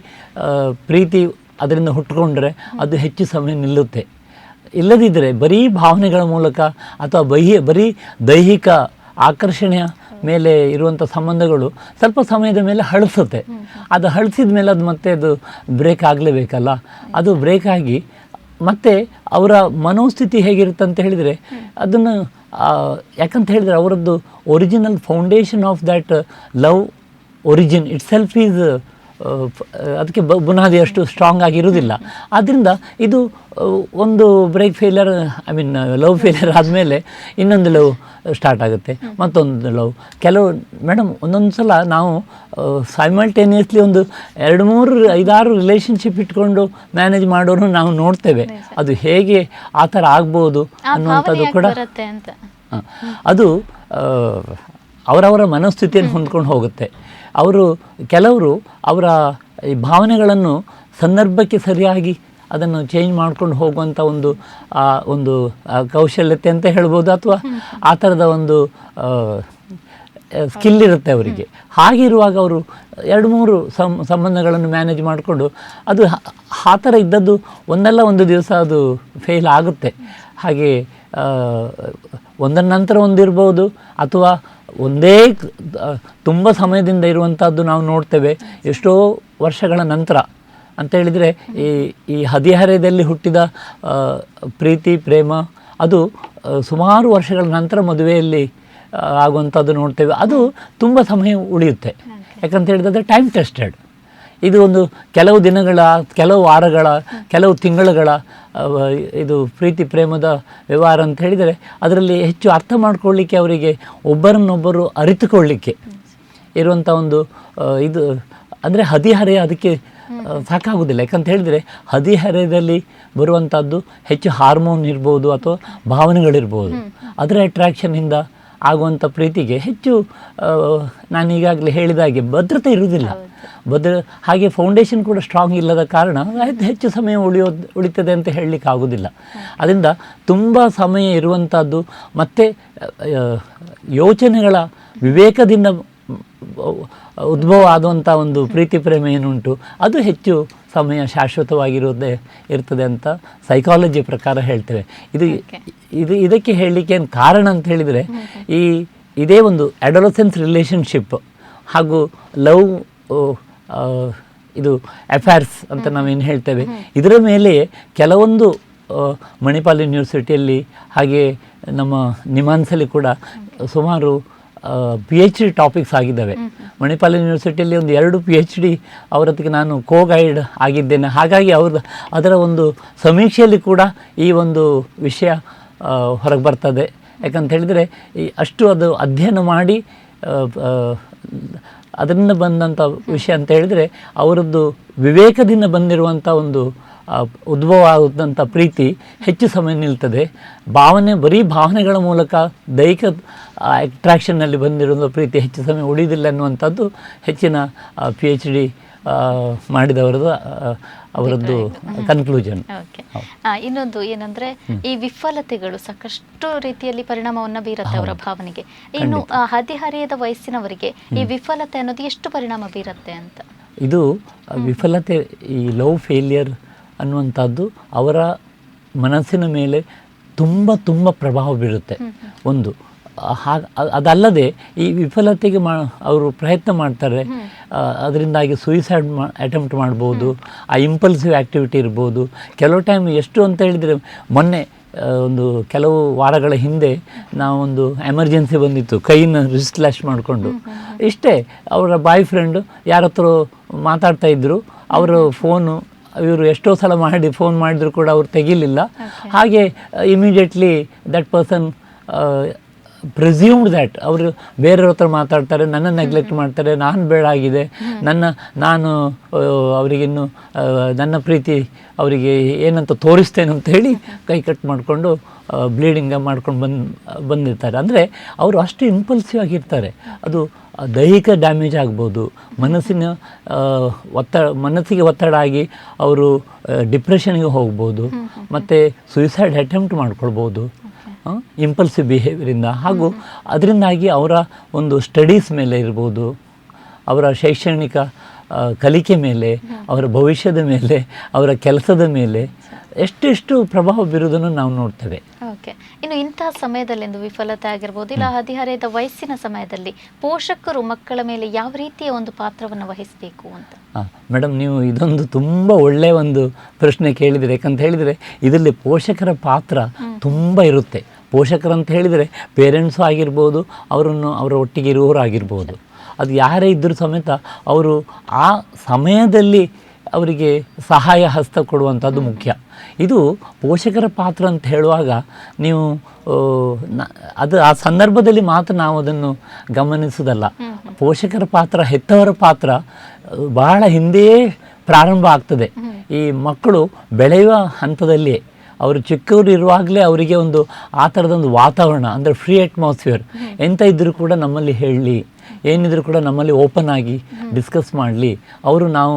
ಪ್ರೀತಿ ಅದರಿಂದ ಹುಟ್ಟುಕೊಂಡ್ರೆ ಅದು ಹೆಚ್ಚು ಸಮಯ ನಿಲ್ಲುತ್ತೆ. ಇಲ್ಲದಿದ್ದರೆ ಬರೀ ಭಾವನೆಗಳ ಮೂಲಕ ಅಥವಾ ಬರೀ ದೈಹಿಕ ಆಕರ್ಷಣೆಯ ಮೇಲೆ ಇರುವಂಥ ಸಂಬಂಧಗಳು ಸ್ವಲ್ಪ ಸಮಯದ ಮೇಲೆ ಹಳಿಸುತ್ತೆ. ಅದು ಹಳಿಸಿದ ಮೇಲೆ ಅದು ಮತ್ತೆ ಅದು ಬ್ರೇಕ್ ಆಗಲೇಬೇಕಲ್ಲ. ಅದು ಬ್ರೇಕ್ ಆಗಿ ಮತ್ತು ಅವರ ಮನೋಸ್ಥಿತಿ ಹೇಗಿರುತ್ತೆ ಅಂತ ಹೇಳಿದರೆ ಅದನ್ನು ಯಾಕಂತ ಹೇಳಿದರೆ ಅವರದ್ದು original foundation of that love origin it self is ಅದಕ್ಕೆ ಬುನಾದಿ ಅಷ್ಟು ಸ್ಟ್ರಾಂಗ್ ಆಗಿರುವುದಿಲ್ಲ. ಆದ್ದರಿಂದ ಇದು ಒಂದು ಬ್ರೇಕ್ ಫೇಲಿಯರ್, ಲವ್ ಫೇಲಿಯರ್ ಆದಮೇಲೆ ಇನ್ನೊಂದು ಲವ್ ಸ್ಟಾರ್ಟ್ ಆಗುತ್ತೆ, ಮತ್ತೊಂದು ಲವ್. ಮೇಡಮ್ ಒಂದೊಂದು ಸಲ ನಾವು ಸೈಮಲ್ಟೇನಿಯಸ್ಲಿ ಒಂದು 2-3-5-6 ರಿಲೇಷನ್ಶಿಪ್ ಇಟ್ಕೊಂಡು ಮ್ಯಾನೇಜ್ ಮಾಡೋರು ನಾವು ನೋಡ್ತೇವೆ. ಅದು ಹೇಗೆ ಆ ಥರ ಆಗ್ಬೋದು ಅನ್ನುವಂಥದ್ದು ಕೂಡ ಅದು ಅವರವರ ಮನಸ್ಥಿತಿಯನ್ನು ಹೊಂದ್ಕೊಂಡು ಹೋಗುತ್ತೆ. ಕೆಲವರು ಅವರ ಈ ಭಾವನೆಗಳನ್ನು ಸಂದರ್ಭಕ್ಕೆ ಸರಿಯಾಗಿ ಅದನ್ನು ಚೇಂಜ್ ಮಾಡ್ಕೊಂಡು ಹೋಗುವಂಥ ಒಂದು ಕೌಶಲ್ಯತೆ ಅಂತ ಹೇಳ್ಬೋದು, ಅಥವಾ ಆ ಥರದ ಒಂದು ಸ್ಕಿಲ್ ಇರುತ್ತೆ ಅವರಿಗೆ. ಹಾಗಿರುವಾಗ ಅವರು 2-3 ಸಂಬಂಧಗಳನ್ನು ಮ್ಯಾನೇಜ್ ಮಾಡಿಕೊಂಡು ಅದು ಆ ಥರ ಇದ್ದದ್ದು ಒಂದಲ್ಲ ಒಂದು ದಿವಸ ಅದು ಫೇಲ್ ಆಗುತ್ತೆ. ಹಾಗೆ ಒಂದರ ನಂತರ ಒಂದಿರ್ಬೋದು, ಅಥವಾ ಒಂದೇ ತುಂಬ ಸಮಯದಿಂದ ಇರುವಂಥದ್ದು ನಾವು ನೋಡ್ತೇವೆ. ಎಷ್ಟೋ ವರ್ಷಗಳ ನಂತರ ಅಂತ ಹೇಳಿದರೆ ಈ ಹದಿಹರೆಯದಲ್ಲಿ ಹುಟ್ಟಿದ ಪ್ರೀತಿ ಪ್ರೇಮ ಅದು ಸುಮಾರು ವರ್ಷಗಳ ನಂತರ ಮದುವೆಯಲ್ಲಿ ಆಗುವಂಥದ್ದು ನೋಡ್ತೇವೆ. ಅದು ತುಂಬ ಸಮಯ ಉಳಿಯುತ್ತೆ. ಯಾಕಂತ ಹೇಳಿದ್ರೆ ಟೈಮ್ ಟೆಸ್ಟೆಡ್. ಇದು ಒಂದು ಕೆಲವು ದಿನಗಳ, ಕೆಲವು ವಾರಗಳ, ಕೆಲವು ತಿಂಗಳುಗಳ ಇದು ಪ್ರೀತಿ ಪ್ರೇಮದ ವ್ಯವಹಾರ ಅಂತ ಹೇಳಿದರೆ ಅದರಲ್ಲಿ ಹೆಚ್ಚು ಅರ್ಥ ಮಾಡ್ಕೊಳ್ಳಿಕ್ಕೆ, ಅವರಿಗೆ ಒಬ್ಬರನ್ನೊಬ್ಬರು ಅರಿತುಕೊಳ್ಳಿಕ್ಕೆ ಇರುವಂಥ ಒಂದು ಇದು ಅಂದರೆ ಹದಿಹರೆಯ ಅದಕ್ಕೆ ಸಾಕಾಗೋದಿಲ್ಲ. ಯಾಕಂತ ಹೇಳಿದರೆ ಹದಿಹರೆಯದಲ್ಲಿ ಬರುವಂಥದ್ದು ಹೆಚ್ಚು ಹಾರ್ಮೋನ್ ಇರ್ಬೋದು ಅಥವಾ ಭಾವನೆಗಳಿರ್ಬೋದು. ಅದರ ಅಟ್ರಾಕ್ಷನ್ನಿಂದ ಆಗುವಂಥ ಪ್ರೀತಿಗೆ ಹೆಚ್ಚು ನಾನೀಗಾಗಲೇ ಹೇಳಿದಾಗೆ ಭದ್ರತೆ ಇರುವುದಿಲ್ಲ. ಹಾಗೆ ಫೌಂಡೇಶನ್ ಕೂಡ ಸ್ಟ್ರಾಂಗ್ ಇಲ್ಲದ ಕಾರಣ ಹೆಚ್ಚು ಸಮಯ ಉಳಿತದೆ ಅಂತ ಹೇಳಲಿಕ್ಕೆ ಆಗೋದಿಲ್ಲ. ಅದರಿಂದ ತುಂಬ ಸಮಯ ಇರುವಂಥದ್ದು ಮತ್ತು ಯೋಚನೆಗಳ ವಿವೇಕದಿಂದ ಉದ್ಭವ ಆದಂಥ ಒಂದು ಪ್ರೀತಿ ಪ್ರೇಮ ಏನುಂಟು ಅದು ಹೆಚ್ಚು ಸಮಯ ಇರ್ತದೆ ಅಂತ ಸೈಕಾಲಜಿ ಪ್ರಕಾರ ಹೇಳ್ತೇವೆ. ಇದಕ್ಕೆ ಹೇಳಲಿಕ್ಕೆ ಏನು ಕಾರಣ ಅಂತ ಹೇಳಿದರೆ ಇದೇ ಒಂದು ಅಡೋಲಸೆನ್ಸ್ ರಿಲೇಷನ್ಶಿಪ್ ಹಾಗೂ ಲವ್ ಇದು ಅಫೇರ್ಸ್ ಅಂತ ನಾವೇನು ಹೇಳ್ತೇವೆ, ಇದರ ಮೇಲೆ ಕೆಲವೊಂದು ಮಣಿಪಾಲ್ ಯೂನಿವರ್ಸಿಟಿಯಲ್ಲಿ ಹಾಗೆ ನಮ್ಮ ನಿಮಾನ್ಸಲ್ಲಿ ಕೂಡ ಸುಮಾರು PhD ಟಾಪಿಕ್ಸ್ ಆಗಿದ್ದಾವೆ. ಮಣಿಪಾಲ್ ಯೂನಿವರ್ಸಿಟಿಯಲ್ಲಿ ಒಂದು 2 PhD ಅವರೊತ್ತಿಗೆ ನಾನು ಗೈಡ್ ಆಗಿದ್ದೇನೆ. ಹಾಗಾಗಿ ಅದರ ಒಂದು ಸಮೀಕ್ಷೆಯಲ್ಲಿ ಕೂಡ ಈ ಒಂದು ವಿಷಯ ಹೊರಗೆ ಬರ್ತದೆ. ಯಾಕಂತ ಹೇಳಿದರೆ ಅಷ್ಟು ಅದು ಅಧ್ಯಯನ ಮಾಡಿ ಅದರಿಂದ ಬಂದಂಥ ವಿಷಯ ಅಂತ ಹೇಳಿದರೆ ಅವರದ್ದು ವಿವೇಕದಿಂದ ಬಂದಿರುವಂಥ ಒಂದು ಉದ್ಭವ ಆದಂಥ ಪ್ರೀತಿ ಹೆಚ್ಚು ಸಮಯ ನಿಲ್ತದೆ. ಬರೀ ಭಾವನೆಗಳ ಮೂಲಕ ದೈಹಿಕ ಅಟ್ರಾಕ್ಷನ್ನಲ್ಲಿ ಬಂದಿರೋ ಪ್ರೀತಿ ಹೆಚ್ಚು ಸಮಯ ಉಳಿಯೋದಿಲ್ಲ ಅನ್ನುವಂಥದ್ದು ಹೆಚ್ಚಿನ PhD ಅವರದ್ದು ಕನ್ಕ್ಲೂಷನ್. ಓಕೆ, ಇನ್ನೊಂದು ಏನಂದ್ರೆ ಈ ವಿಫಲತೆಗಳು ಸಾಕಷ್ಟು ರೀತಿಯಲ್ಲಿ ಪರಿಣಾಮವನ್ನು ಬೀರುತ್ತೆ ಅವರ ಭಾವನೆಗೆ. ಇನ್ನು ಹದಿಹರೆಯದ ವಯಸ್ಸಿನವರಿಗೆ ಈ ವಿಫಲತೆ ಅನ್ನೋದು ಎಷ್ಟು ಪರಿಣಾಮ ಬೀರುತ್ತೆ ಅಂತ? ಇದು ವಿಫಲತೆ, ಈ ಲವ್ ಫೇಲಿಯರ್ ಅನ್ನುವಂಥದ್ದು ಅವರ ಮನಸ್ಸಿನ ಮೇಲೆ ತುಂಬ ತುಂಬ ಪ್ರಭಾವ ಬೀರುತ್ತೆ. ಒಂದು ಅದಲ್ಲದೆ ಈ ವಿಫಲತೆಗೆ ಅವರು ಪ್ರಯತ್ನ ಮಾಡ್ತಾರೆ, ಅದರಿಂದಾಗಿ ಸೂಯಿಸೈಡ್ ಅಟೆಂಪ್ಟ್ ಮಾಡ್ಬೋದು, ಆ ಇಂಪಲ್ಸಿವ್ ಆ್ಯಕ್ಟಿವಿಟಿ ಇರ್ಬೋದು. ಕೆಲವು ಟೈಮ್ ಎಷ್ಟು ಅಂತ ಹೇಳಿದರೆ, ಮೊನ್ನೆ ಒಂದು ಕೆಲವು ವಾರಗಳ ಹಿಂದೆ ನಾವೊಂದು ಎಮರ್ಜೆನ್ಸಿ ಬಂದಿತ್ತು, ಕೈನ ರಿಸ್ಟ್ ಲ್ಯಾಶ್ ಮಾಡಿಕೊಂಡು ಇಷ್ಟೇ ಅವರ ಬಾಯ್ ಫ್ರೆಂಡು ಯಾರ ಹತ್ರ ಮಾತಾಡ್ತಾ ಇದ್ದರು, ಅವರ ಫೋನು ಇವರು ಎಷ್ಟೋ ಸಲ ಫೋನ್ ಮಾಡಿದ್ರು ಕೂಡ ಅವ್ರು ತೆಗಿಲಿಲ್ಲ. ಹಾಗೆ ಇಮಿಡಿಯೇಟ್ಲಿ ದಟ್ ಪರ್ಸನ್ ಪ್ರೆಸ್ಯೂಮ್ಡ್ ದ್ಯಾಟ್ ಅವರು ಬೇರೆಯವ್ರ ಹತ್ರ ಮಾತಾಡ್ತಾರೆ, ನನ್ನ ನೆಗ್ಲೆಕ್ಟ್ ಮಾಡ್ತಾರೆ, ನಾನು ಬೇಡ ಆಗಿದೆ, ನಾನು ಅವರಿಗಿನ್ನು ನನ್ನ ಪ್ರೀತಿ ಅವರಿಗೆ ಏನಂತ ತೋರಿಸ್ತೇನೆ ಅಂತ ಹೇಳಿ ಕೈ ಕಟ್ ಮಾಡಿಕೊಂಡು ಬ್ಲೀಡಿಂಗ್ ಮಾಡ್ಕೊಂಡು ಬಂದಿರ್ತಾರೆ. ಅಂದರೆ ಅವರು ಅಷ್ಟು ಇಂಪಲ್ಸಿವ್ ಆಗಿರ್ತಾರೆ. ಅದು ದೈಹಿಕ ಡ್ಯಾಮೇಜ್ ಆಗ್ಬೋದು, ಮನಸ್ಸಿಗೆ ಒತ್ತಡ ಆಗಿ ಅವರು ಡಿಪ್ರೆಷನ್ಗೆ ಹೋಗ್ಬೋದು, ಮತ್ತು ಸುಯಿಸೈಡ್ ಅಟೆಂಪ್ಟ್ ಮಾಡ್ಕೊಳ್ಬೋದು ಇಂಪಲ್ಸಿವ್ ಬಿಹೇವಿಯರಿಂದ. ಹಾಗೂ ಅದರಿಂದಾಗಿ ಅವರ ಒಂದು ಸ್ಟಡೀಸ್ ಮೇಲೆ ಇರ್ಬೋದು, ಅವರ ಶೈಕ್ಷಣಿಕ ಕಲಿಕೆ ಮೇಲೆ, ಅವರ ಭವಿಷ್ಯದ ಮೇಲೆ, ಅವರ ಕೆಲಸದ ಮೇಲೆ ಎಷ್ಟೆಷ್ಟು ಪ್ರಭಾವ ಬೀರುವುದನ್ನು ನಾವು ನೋಡ್ತೇವೆ. ಓಕೆ, ಇನ್ನು ಇಂತಹ ಸಮಯದಲ್ಲಿ ವಿಫಲತೆ ಆಗಿರ್ಬೋದು, ಇಲ್ಲ ಹದಿಹರೆಯದ ವಯಸ್ಸಿನ ಸಮಯದಲ್ಲಿ ಪೋಷಕರು ಮಕ್ಕಳ ಮೇಲೆ ಯಾವ ರೀತಿಯ ಒಂದು ಪಾತ್ರವನ್ನು ವಹಿಸಬೇಕು ಅಂತ? ಮೇಡಮ್, ನೀವು ಇದೊಂದು ತುಂಬ ಒಳ್ಳೆಯ ಒಂದು ಪ್ರಶ್ನೆ ಕೇಳಿದರೆ. ಯಾಕಂತ ಹೇಳಿದರೆ ಇದರಲ್ಲಿ ಪೋಷಕರ ಪಾತ್ರ ತುಂಬ ಇರುತ್ತೆ. ಪೋಷಕರಂತ ಹೇಳಿದರೆ ಪೇರೆಂಟ್ಸು ಆಗಿರ್ಬೋದು, ಅವರ ಒಟ್ಟಿಗೆ ಇರುವವರು ಆಗಿರ್ಬೋದು, ಅದು ಯಾರೇ ಇದ್ದರೂ ಸಮೇತ ಅವರು ಆ ಸಮಯದಲ್ಲಿ ಅವರಿಗೆ ಸಹಾಯ ಹಸ್ತ ಕೊಡುವಂಥದ್ದು ಮುಖ್ಯ. ಇದು ಪೋಷಕರ ಪಾತ್ರ ಅಂತ ಹೇಳುವಾಗ ನೀವು ಅದು ಆ ಸಂದರ್ಭದಲ್ಲಿ ಮಾತ್ರ ನಾವು ಅದನ್ನು ಗಮನಿಸೋದಲ್ಲ. ಪೋಷಕರ ಪಾತ್ರ, ಹೆತ್ತವರ ಪಾತ್ರ ಬಹಳ ಹಿಂದೆಯೇ ಪ್ರಾರಂಭ ಆಗ್ತದೆ. ಈ ಮಕ್ಕಳು ಬೆಳೆಯುವ ಹಂತದಲ್ಲಿಯೇ, ಅವರು ಚಿಕ್ಕವರು ಇರುವಾಗಲೇ ಅವರಿಗೆ ಒಂದು ಆ ಥರದೊಂದು ವಾತಾವರಣ, ಅಂದರೆ ಫ್ರೀ ಅಟ್ಮಾಸ್ಫಿಯರ್, ಎಂಥ ಇದ್ದರೂ ಕೂಡ ನಮ್ಮಲ್ಲಿ ಹೇಳಲಿ, ಏನಿದ್ರು ಕೂಡ ನಮ್ಮಲ್ಲಿ ಓಪನ್ ಆಗಿ ಡಿಸ್ಕಸ್ ಮಾಡಲಿ, ನಾವು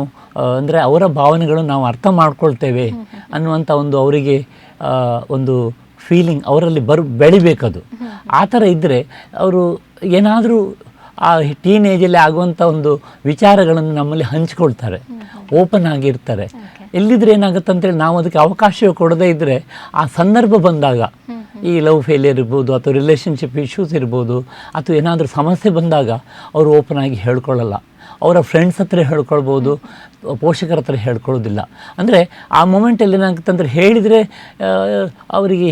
ಅಂದರೆ ಅವರ ಭಾವನೆಗಳು ನಾವು ಅರ್ಥ ಮಾಡ್ಕೊಳ್ತೇವೆ ಅನ್ನುವಂಥ ಒಂದು ಅವರಿಗೆ ಒಂದು ಫೀಲಿಂಗ್ ಅವರಲ್ಲಿ ಬೆಳಿಬೇಕದು. ಆ ಥರ ಇದ್ದರೆ ಅವರು ಏನಾದರೂ ಆ ಟೀನೇಜಲ್ಲಿ ಆಗುವಂಥ ಒಂದು ವಿಚಾರಗಳನ್ನು ನಮ್ಮಲ್ಲಿ ಹಂಚ್ಕೊಳ್ತಾರೆ, ಓಪನ್ ಆಗಿರ್ತಾರೆ. ಎಲ್ಲಿದ್ರೆ ಏನಾಗುತ್ತೆ ಅಂತೇಳಿ ನಾವು ಅದಕ್ಕೆ ಅವಕಾಶ ಕೊಡದೇ ಇದ್ದರೆ ಆ ಸಂದರ್ಭ ಬಂದಾಗ, ಈ ಲವ್ ಫೇಲಿಯರ್ ಇರ್ಬೋದು, ಅಥವಾ ರಿಲೇಷನ್ಶಿಪ್ ಇಶ್ಯೂಸ್ ಇರ್ಬೋದು, ಅಥವಾ ಏನಾದರೂ ಸಮಸ್ಯೆ ಬಂದಾಗ ಅವರು ಓಪನ್ ಆಗಿ ಹೇಳ್ಕೊಳ್ಳಲ್ಲ. ಅವರ ಫ್ರೆಂಡ್ಸ್ ಹತ್ರ ಹೇಳ್ಕೊಳ್ಬೋದು, ಪೋಷಕರ ಹತ್ರ ಹೇಳ್ಕೊಳ್ಳೋದಿಲ್ಲ. ಅಂದರೆ ಆ ಮೂಮೆಂಟಲ್ಲಿ ಏನಾಗುತ್ತೆ ಅಂದರೆ ಹೇಳಿದರೆ ಅವರಿಗೆ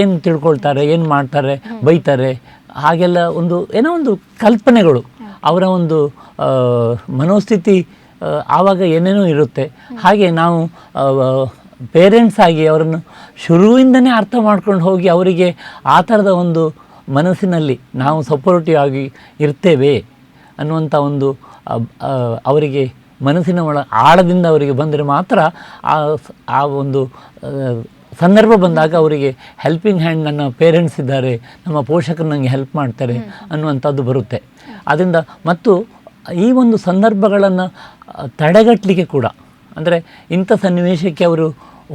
ಏನು ತಿಳ್ಕೊಳ್ತಾರೆ, ಏನು ಮಾಡ್ತಾರೆ, ಬೈತಾರೆ, ಹಾಗೆಲ್ಲ ಏನೋ ಒಂದು ಕಲ್ಪನೆಗಳು, ಅವರ ಒಂದು ಮನೋಸ್ಥಿತಿ ಆವಾಗ ಏನೇನೋ ಇರುತ್ತೆ. ಹಾಗೆ ನಾವು ಪೇರೆಂಟ್ಸ್ ಆಗಿ ಅವರನ್ನು ಶುರುವಿಂದನೇ ಅರ್ಥ ಮಾಡ್ಕೊಂಡು ಹೋಗಿ ಅವರಿಗೆ ಆ ಥರದ ಒಂದು ಮನಸ್ಸಿನಲ್ಲಿ ನಾವು ಸಪೋರ್ಟಿವ್ ಆಗಿ ಇರ್ತೇವೆ ಅನ್ನುವಂಥ ಒಂದು ಅವರಿಗೆ ಮನಸ್ಸಿನ ಆಳದಿಂದ ಅವರಿಗೆ ಬಂದರೆ ಮಾತ್ರ ಆ ಒಂದು ಸಂದರ್ಭ ಬಂದಾಗ ಅವರಿಗೆ ಹೆಲ್ಪಿಂಗ್ ಹ್ಯಾಂಡ್, ನನ್ನ ಪೇರೆಂಟ್ಸ್ ಇದ್ದಾರೆ, ನಮ್ಮ ಪೋಷಕರು ನನಗೆ ಹೆಲ್ಪ್ ಮಾಡ್ತಾರೆ ಅನ್ನುವಂಥದ್ದು ಬರುತ್ತೆ. ಆದ್ದರಿಂದ ಮತ್ತು ಈ ಒಂದು ಸಂದರ್ಭಗಳನ್ನು ತಡೆಗಟ್ಟಲಿಕ್ಕೆ ಕೂಡ, ಅಂದರೆ ಇಂಥ ಸನ್ನಿವೇಶಕ್ಕೆ ಅವರು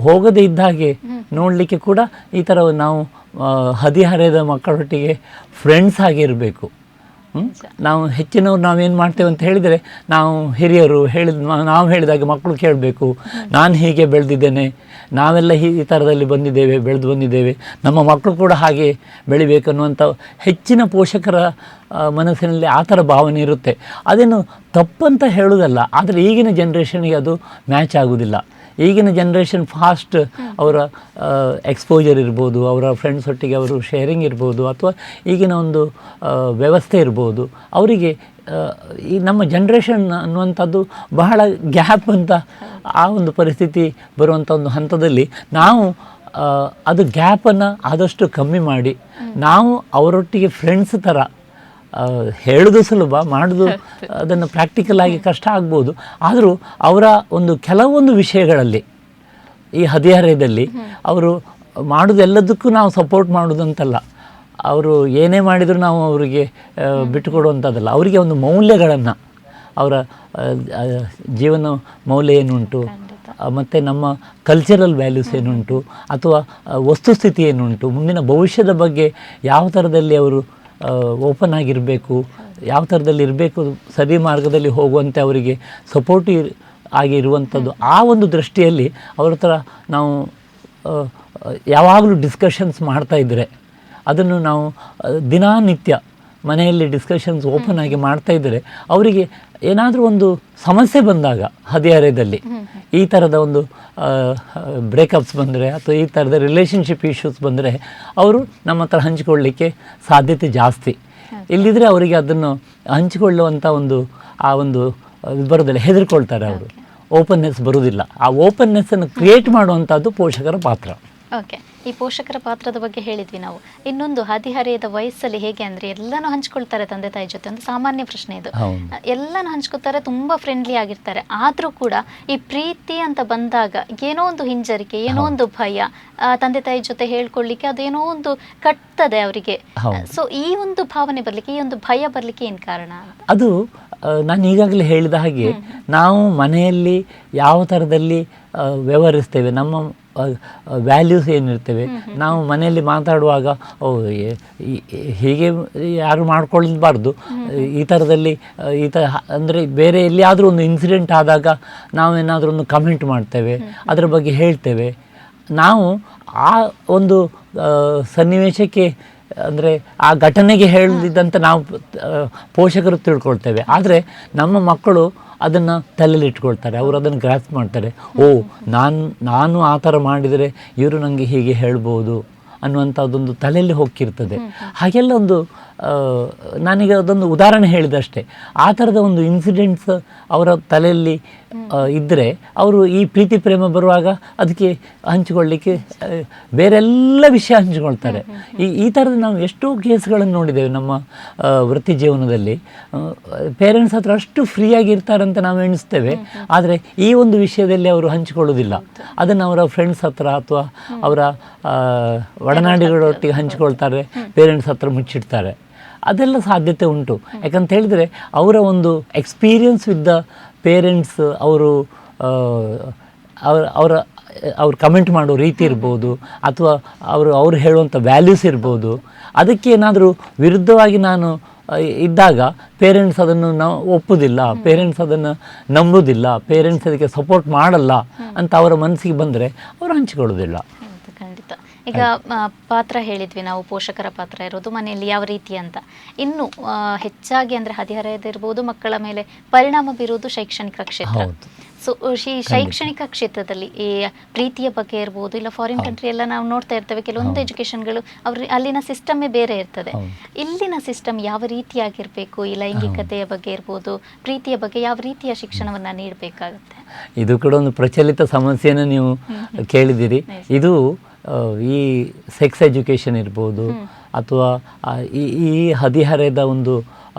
ಹೋಗದೇ ಇದ್ದ ಹಾಗೆ ನೋಡಲಿಕ್ಕೆ ಕೂಡ ಈ ಥರ ನಾವು ಹದಿಹರೆಯದ ಮಕ್ಕಳೊಟ್ಟಿಗೆ ಫ್ರೆಂಡ್ಸ್ ಆಗಿರಬೇಕು. ನಾವು ಹೆಚ್ಚಿನವ್ರು ನಾವೇನು ಮಾಡ್ತೇವೆ ಅಂತ ಹೇಳಿದರೆ, ನಾವು ಹಿರಿಯರು ನಾವು ಹೇಳಿದಾಗೆ ಮಕ್ಕಳು ಕೇಳಬೇಕು. ನಾನು ಹೀಗೆ ಬೆಳೆದಿದ್ದೇನೆ, ನಾವೆಲ್ಲ ಈ ಥರದಲ್ಲಿ ಬೆಳೆದು ಬಂದಿದ್ದೇವೆ, ನಮ್ಮ ಮಕ್ಕಳು ಕೂಡ ಹಾಗೆ ಬೆಳಿಬೇಕು ಅನ್ನುವಂಥ ಹೆಚ್ಚಿನ ಪೋಷಕರ ಮನಸ್ಸಿನಲ್ಲಿ ಆ ಥರ ಭಾವನೆ ಇರುತ್ತೆ. ಅದೇನು ತಪ್ಪಂತ ಹೇಳೋದಲ್ಲ, ಆದರೆ ಈಗಿನ ಜನ್ರೇಷನ್ಗೆ ಅದು ಮ್ಯಾಚ್ ಆಗೋದಿಲ್ಲ. ಈಗಿನ ಜನ್ರೇಷನ್ ಫಾಸ್ಟ್, ಅವರ ಎಕ್ಸ್ಪೋಜರ್ ಇರ್ಬೋದು, ಅವರ ಫ್ರೆಂಡ್ಸ್ ಒಟ್ಟಿಗೆ ಅವರು ಶೇರಿಂಗ್ ಇರ್ಬೋದು, ಅಥವಾ ಈಗಿನ ಒಂದು ವ್ಯವಸ್ಥೆ ಇರ್ಬೋದು, ಅವರಿಗೆ ಈ ನಮ್ಮ ಜನ್ರೇಷನ್ ಅನ್ನುವಂಥದ್ದು ಬಹಳ ಗ್ಯಾಪ್ ಅಂತ ಆ ಒಂದು ಪರಿಸ್ಥಿತಿ ಬರುವಂಥ ಒಂದು ಹಂತದಲ್ಲಿ ನಾವು ಅದು ಗ್ಯಾಪನ್ನು ಆದಷ್ಟು ಕಮ್ಮಿ ಮಾಡಿ ನಾವು ಅವರೊಟ್ಟಿಗೆ ಫ್ರೆಂಡ್ಸ್ ಥರ, ಹೇಳೋದು ಸುಲಭ, ಮಾಡೋದು ಅದನ್ನು ಪ್ರಾಕ್ಟಿಕಲ್ ಆಗಿ ಕಷ್ಟ ಆಗ್ಬೋದು. ಆದರೂ ಅವರ ಒಂದು ಕೆಲವೊಂದು ವಿಷಯಗಳಲ್ಲಿ ಈ ಹದಿಹರೆಯದಲ್ಲಿ ಅವರು ಮಾಡೋದೆಲ್ಲದಕ್ಕೂ ನಾವು ಸಪೋರ್ಟ್ ಮಾಡೋದಂತಲ್ಲ, ಅವರು ಏನೇ ಮಾಡಿದರೂ ನಾವು ಅವರಿಗೆ ಬಿಟ್ಟುಕೊಡುವಂಥದ್ದಲ್ಲ. ಅವರಿಗೆ ಒಂದು ಮೌಲ್ಯಗಳನ್ನು, ಅವರ ಜೀವನ ಮೌಲ್ಯ ಏನುಂಟು, ಮತ್ತು ನಮ್ಮ ಕಲ್ಚರಲ್ ವ್ಯಾಲ್ಯೂಸ್ ಏನುಂಟು, ಅಥವಾ ವಸ್ತುಸ್ಥಿತಿ ಏನುಂಟು, ಮುಂದಿನ ಭವಿಷ್ಯದ ಬಗ್ಗೆ ಯಾವ ಥರದಲ್ಲಿ ಅವರು ಓಪನ್ ಆಗಿರಬೇಕು, ಯಾವ ಥರದಲ್ಲಿ ಇರಬೇಕು, ಸರಿ ಮಾರ್ಗದಲ್ಲಿ ಹೋಗುವಂತೆ ಅವರಿಗೆ ಸಪೋರ್ಟಿವ್ ಆಗಿರುವಂಥದ್ದು. ಆ ಒಂದು ದೃಷ್ಟಿಯಲ್ಲಿ ಅವ್ರ ಹತ್ರ ನಾವು ಯಾವಾಗಲೂ ಡಿಸ್ಕಷನ್ಸ್ ಮಾಡ್ತಾಯಿದ್ರೆ, ಅದನ್ನು ನಾವು ದಿನನಿತ್ಯ ಮನೆಯಲ್ಲಿ ಡಿಸ್ಕಷನ್ಸ್ ಓಪನ್ ಆಗಿ ಮಾಡ್ತಾಯಿದ್ದರೆ, ಅವರಿಗೆ ಏನಾದರೂ ಒಂದು ಸಮಸ್ಯೆ ಬಂದಾಗ ಹದಿಹರೆಯದಲ್ಲಿ ಈ ಥರದ ಒಂದು ಬ್ರೇಕಪ್ಸ್ ಬಂದರೆ ಅಥವಾ ಈ ಥರದ ರಿಲೇಷನ್ಶಿಪ್ ಇಶ್ಯೂಸ್ ಬಂದರೆ ಅವರು ನಮ್ಮ ಹತ್ರ ಹಂಚಿಕೊಳ್ಳಲಿಕ್ಕೆ ಸಾಧ್ಯತೆ ಜಾಸ್ತಿ. ಇಲ್ಲಿದ್ದರೆ ಅವರಿಗೆ ಅದನ್ನು ಹಂಚಿಕೊಳ್ಳುವಂಥ ಆ ಒಂದು ಬರೋದಿಲ್ಲ, ಹೆದರ್ಕೊಳ್ತಾರೆ ಅವರು, ಓಪನ್ನೆಸ್ ಬರುವುದಿಲ್ಲ. ಆ ಓಪನ್ನೆಸ್ಸನ್ನು ಕ್ರಿಯೇಟ್ ಮಾಡುವಂಥದ್ದು ಪೋಷಕರ ಪಾತ್ರ. ಓಕೆ, ಈ ಪೋಷಕರ ಪಾತ್ರದ ಬಗ್ಗೆ ಹೇಳಿದ್ವಿ ನಾವು. ಇನ್ನೊಂದು ಹದಿಹರೆಯದ ವಯಸ್ಸಲ್ಲಿ ಹೇಗೆ ಅಂದರೆ ಎಲ್ಲನೂ ಹಂಚ್ಕೊಳ್ತಾರೆ ತಂದೆ ತಾಯಿ ಜೊತೆ, ಒಂದು ಸಾಮಾನ್ಯ ಪ್ರಶ್ನೆ ಇದು. ಎಲ್ಲನೂ ಹಂಚ್ಕೊಳ್ತಾರೆ, ತುಂಬ ಫ್ರೆಂಡ್ಲಿ ಆಗಿರ್ತಾರೆ. ಆದರೂ ಕೂಡ ಈ ಪ್ರೀತಿ ಅಂತ ಬಂದಾಗ ಏನೋ ಒಂದು ಹಿಂಜರಿಕೆ, ಏನೋ ಒಂದು ಭಯ, ತಂದೆ ತಾಯಿ ಜೊತೆ ಹೇಳ್ಕೊಳ್ಳಿಕ್ಕೆ ಅದೇನೋ ಒಂದು ಕಟ್ತದೆ ಅವರಿಗೆ. ಸೊ ಈ ಒಂದು ಭಾವನೆ ಬರಲಿಕ್ಕೆ, ಈ ಒಂದು ಭಯ ಬರಲಿಕ್ಕೆ ಏನು ಕಾರಣ? ಅದು ನಾನು ಈಗಾಗಲೇ ಹೇಳಿದ ಹಾಗೆ, ನಾವು ಮನೆಯಲ್ಲಿ ಯಾವ ಥರದಲ್ಲಿ ವ್ಯವಹರಿಸ್ತೇವೆ, ನಮ್ಮ ವ್ಯಾಲ್ಯೂಸ್ ಏನಿರ್ತೇವೆ, ನಾವು ಮನೆಯಲ್ಲಿ ಮಾತಾಡುವಾಗ ಹೀಗೆ ಯಾರು ಮಾಡ್ಕೊಳ್ಬಾರ್ದು, ಈ ಥರದಲ್ಲಿ ಅಂದರೆ ಬೇರೆ ಎಲ್ಲಿಯಾದರೂ ಒಂದು ಇನ್ಸಿಡೆಂಟ್ ಆದಾಗ ನಾವೇನಾದರೂ ಒಂದು ಕಮೆಂಟ್ ಮಾಡ್ತೇವೆ, ಅದರ ಬಗ್ಗೆ ಹೇಳ್ತೇವೆ. ನಾವು ಆ ಒಂದು ಸನ್ನಿವೇಶಕ್ಕೆ, ಅಂದರೆ ಆ ಘಟನೆಗೆ ಹೇಳಿದಂತ ನಾವು ಪೋಷಕರು ತಿಳ್ಕೊಳ್ತೇವೆ. ಆದರೆ ನಮ್ಮ ಮಕ್ಕಳು ಅದನ್ನು ತಲೆಯಲ್ಲಿ ಇಟ್ಕೊಳ್ತಾರೆ, ಅವರು ಅದನ್ನು ಗ್ರಾಸ್ಪ್ ಮಾಡ್ತಾರೆ. ನಾನು ಆ ಥರ ಮಾಡಿದರೆ ಇವರು ನನಗೆ ಹೀಗೆ ಹೇಳ್ಬೋದು ಅನ್ನುವಂಥದ್ದೊಂದು ತಲೆಯಲ್ಲಿ ಹೋಗಿರ್ತದೆ. ಹಾಗೆಲ್ಲ ಒಂದು ನಾನೀಗ ಅದೊಂದು ಉದಾಹರಣೆ ಹೇಳಿದಷ್ಟೇ. ಆ ಥರದ ಒಂದು ಇನ್ಸಿಡೆಂಟ್ಸ್ ಅವರ ತಲೆಯಲ್ಲಿ ಇದ್ದರೆ ಅವರು ಈ ಪ್ರೀತಿ ಪ್ರೇಮ ಬರುವಾಗ ಅದಕ್ಕೆ ಹಂಚಿಕೊಳ್ಳಿಕ್ಕೆ ಬೇರೆಲ್ಲ ವಿಷಯ ಹಂಚಿಕೊಳ್ತಾರೆ. ಈ ಥರದ ನಾವು ಎಷ್ಟೋ ಕೇಸ್ಗಳನ್ನು ನೋಡಿದ್ದೇವೆ ನಮ್ಮ ವೃತ್ತಿ ಜೀವನದಲ್ಲಿ. ಪೇರೆಂಟ್ಸ್ ಹತ್ರ ಅಷ್ಟು ಫ್ರೀಯಾಗಿ ಇರ್ತಾರಂತ ನಾವು ಎಣಿಸ್ತೇವೆ, ಆದರೆ ಈ ಒಂದು ವಿಷಯದಲ್ಲಿ ಅವರು ಹಂಚಿಕೊಳ್ಳೋದಿಲ್ಲ. ಅದನ್ನು ಅವರ ಫ್ರೆಂಡ್ಸ್ ಹತ್ರ ಅಥವಾ ಅವರ ಒಡನಾಡಿಗಳೊಟ್ಟಿಗೆ ಹಂಚಿಕೊಳ್ತಾರೆ, ಪೇರೆಂಟ್ಸ್ ಹತ್ರ ಮುಚ್ಚಿಡ್ತಾರೆ. ಅದೆಲ್ಲ ಸಾಧ್ಯತೆ ಉಂಟು. ಯಾಕಂತ ಹೇಳಿದರೆ ಅವರ ಒಂದು ಎಕ್ಸ್ಪೀರಿಯನ್ಸ್ ವಿತ್ ದ ಪೇರೆಂಟ್ಸ್, ಅವ್ರು ಕಮೆಂಟ್ ಮಾಡೋ ರೀತಿ ಇರ್ಬೋದು, ಅಥವಾ ಅವರು ಹೇಳುವಂಥ ವ್ಯಾಲ್ಯೂಸ್ ಇರ್ಬೋದು, ಅದಕ್ಕೆ ಏನಾದರೂ ವಿರುದ್ಧವಾಗಿ ನಾನು ಇದ್ದಾಗ ಪೇರೆಂಟ್ಸ್ ಅದನ್ನು ಒಪ್ಪುವುದಿಲ್ಲ, ಪೇರೆಂಟ್ಸ್ ಅದನ್ನು ನಂಬುವುದಿಲ್ಲ, ಪೇರೆಂಟ್ಸ್ ಅದಕ್ಕೆ ಸಪೋರ್ಟ್ ಮಾಡಲ್ಲ ಅಂತ ಅವರ ಮನಸ್ಸಿಗೆ ಬಂದರೆ ಅವರು ಹಂಚಿಕೊಳ್ಳೋದಿಲ್ಲ. ಖಂಡಿತ. ಈಗ ಪಾತ್ರ ಹೇಳಿದ್ವಿ ನಾವು, ಪೋಷಕರ ಪಾತ್ರ ಇರೋದು ಮನೆಯಲ್ಲಿ ಯಾವ ರೀತಿ ಅಂತ. ಇನ್ನು ಹೆಚ್ಚಾಗಿ ಅಂದರೆ ಹದಿಹರೆಯದಿರ್ಬೋದು, ಮಕ್ಕಳ ಮೇಲೆ ಪರಿಣಾಮ ಬೀರೋದು ಶೈಕ್ಷಣಿಕ ಕ್ಷೇತ್ರ. ಸೊ ಶೈಕ್ಷಣಿಕ ಕ್ಷೇತ್ರದಲ್ಲಿ ಈ ಪ್ರೀತಿಯ ಬಗ್ಗೆ ಇರ್ಬೋದು, ಇಲ್ಲ ಫಾರಿನ್ ಕಂಟ್ರಿ ಎಲ್ಲ ನಾವು ನೋಡ್ತಾ ಇರ್ತೇವೆ, ಕೆಲವೊಂದು ಎಜುಕೇಷನ್ಗಳು ಅಲ್ಲಿನ ಸಿಸ್ಟಮ್ಮೇ ಬೇರೆ ಇರ್ತದೆ. ಇಲ್ಲಿನ ಸಿಸ್ಟಮ್ ಯಾವ ರೀತಿಯಾಗಿರಬೇಕು, ಈ ಲೈಂಗಿಕತೆಯ ಬಗ್ಗೆ ಇರ್ಬೋದು, ಪ್ರೀತಿಯ ಬಗ್ಗೆ ಯಾವ ರೀತಿಯ ಶಿಕ್ಷಣವನ್ನು ನೀಡಬೇಕಾಗುತ್ತೆ? ಇದು ಕೂಡ ಒಂದು ಪ್ರಚಲಿತ ಸಮಸ್ಯೆಯನ್ನು ನೀವು ಕೇಳಿದಿರಿ. ಇದು ಈ ಸೆಕ್ಸ್ ಎಜುಕೇಷನ್ ಇರ್ಬೋದು, ಅಥವಾ ಈ ಹದಿಹರೆಯದ ಒಂದು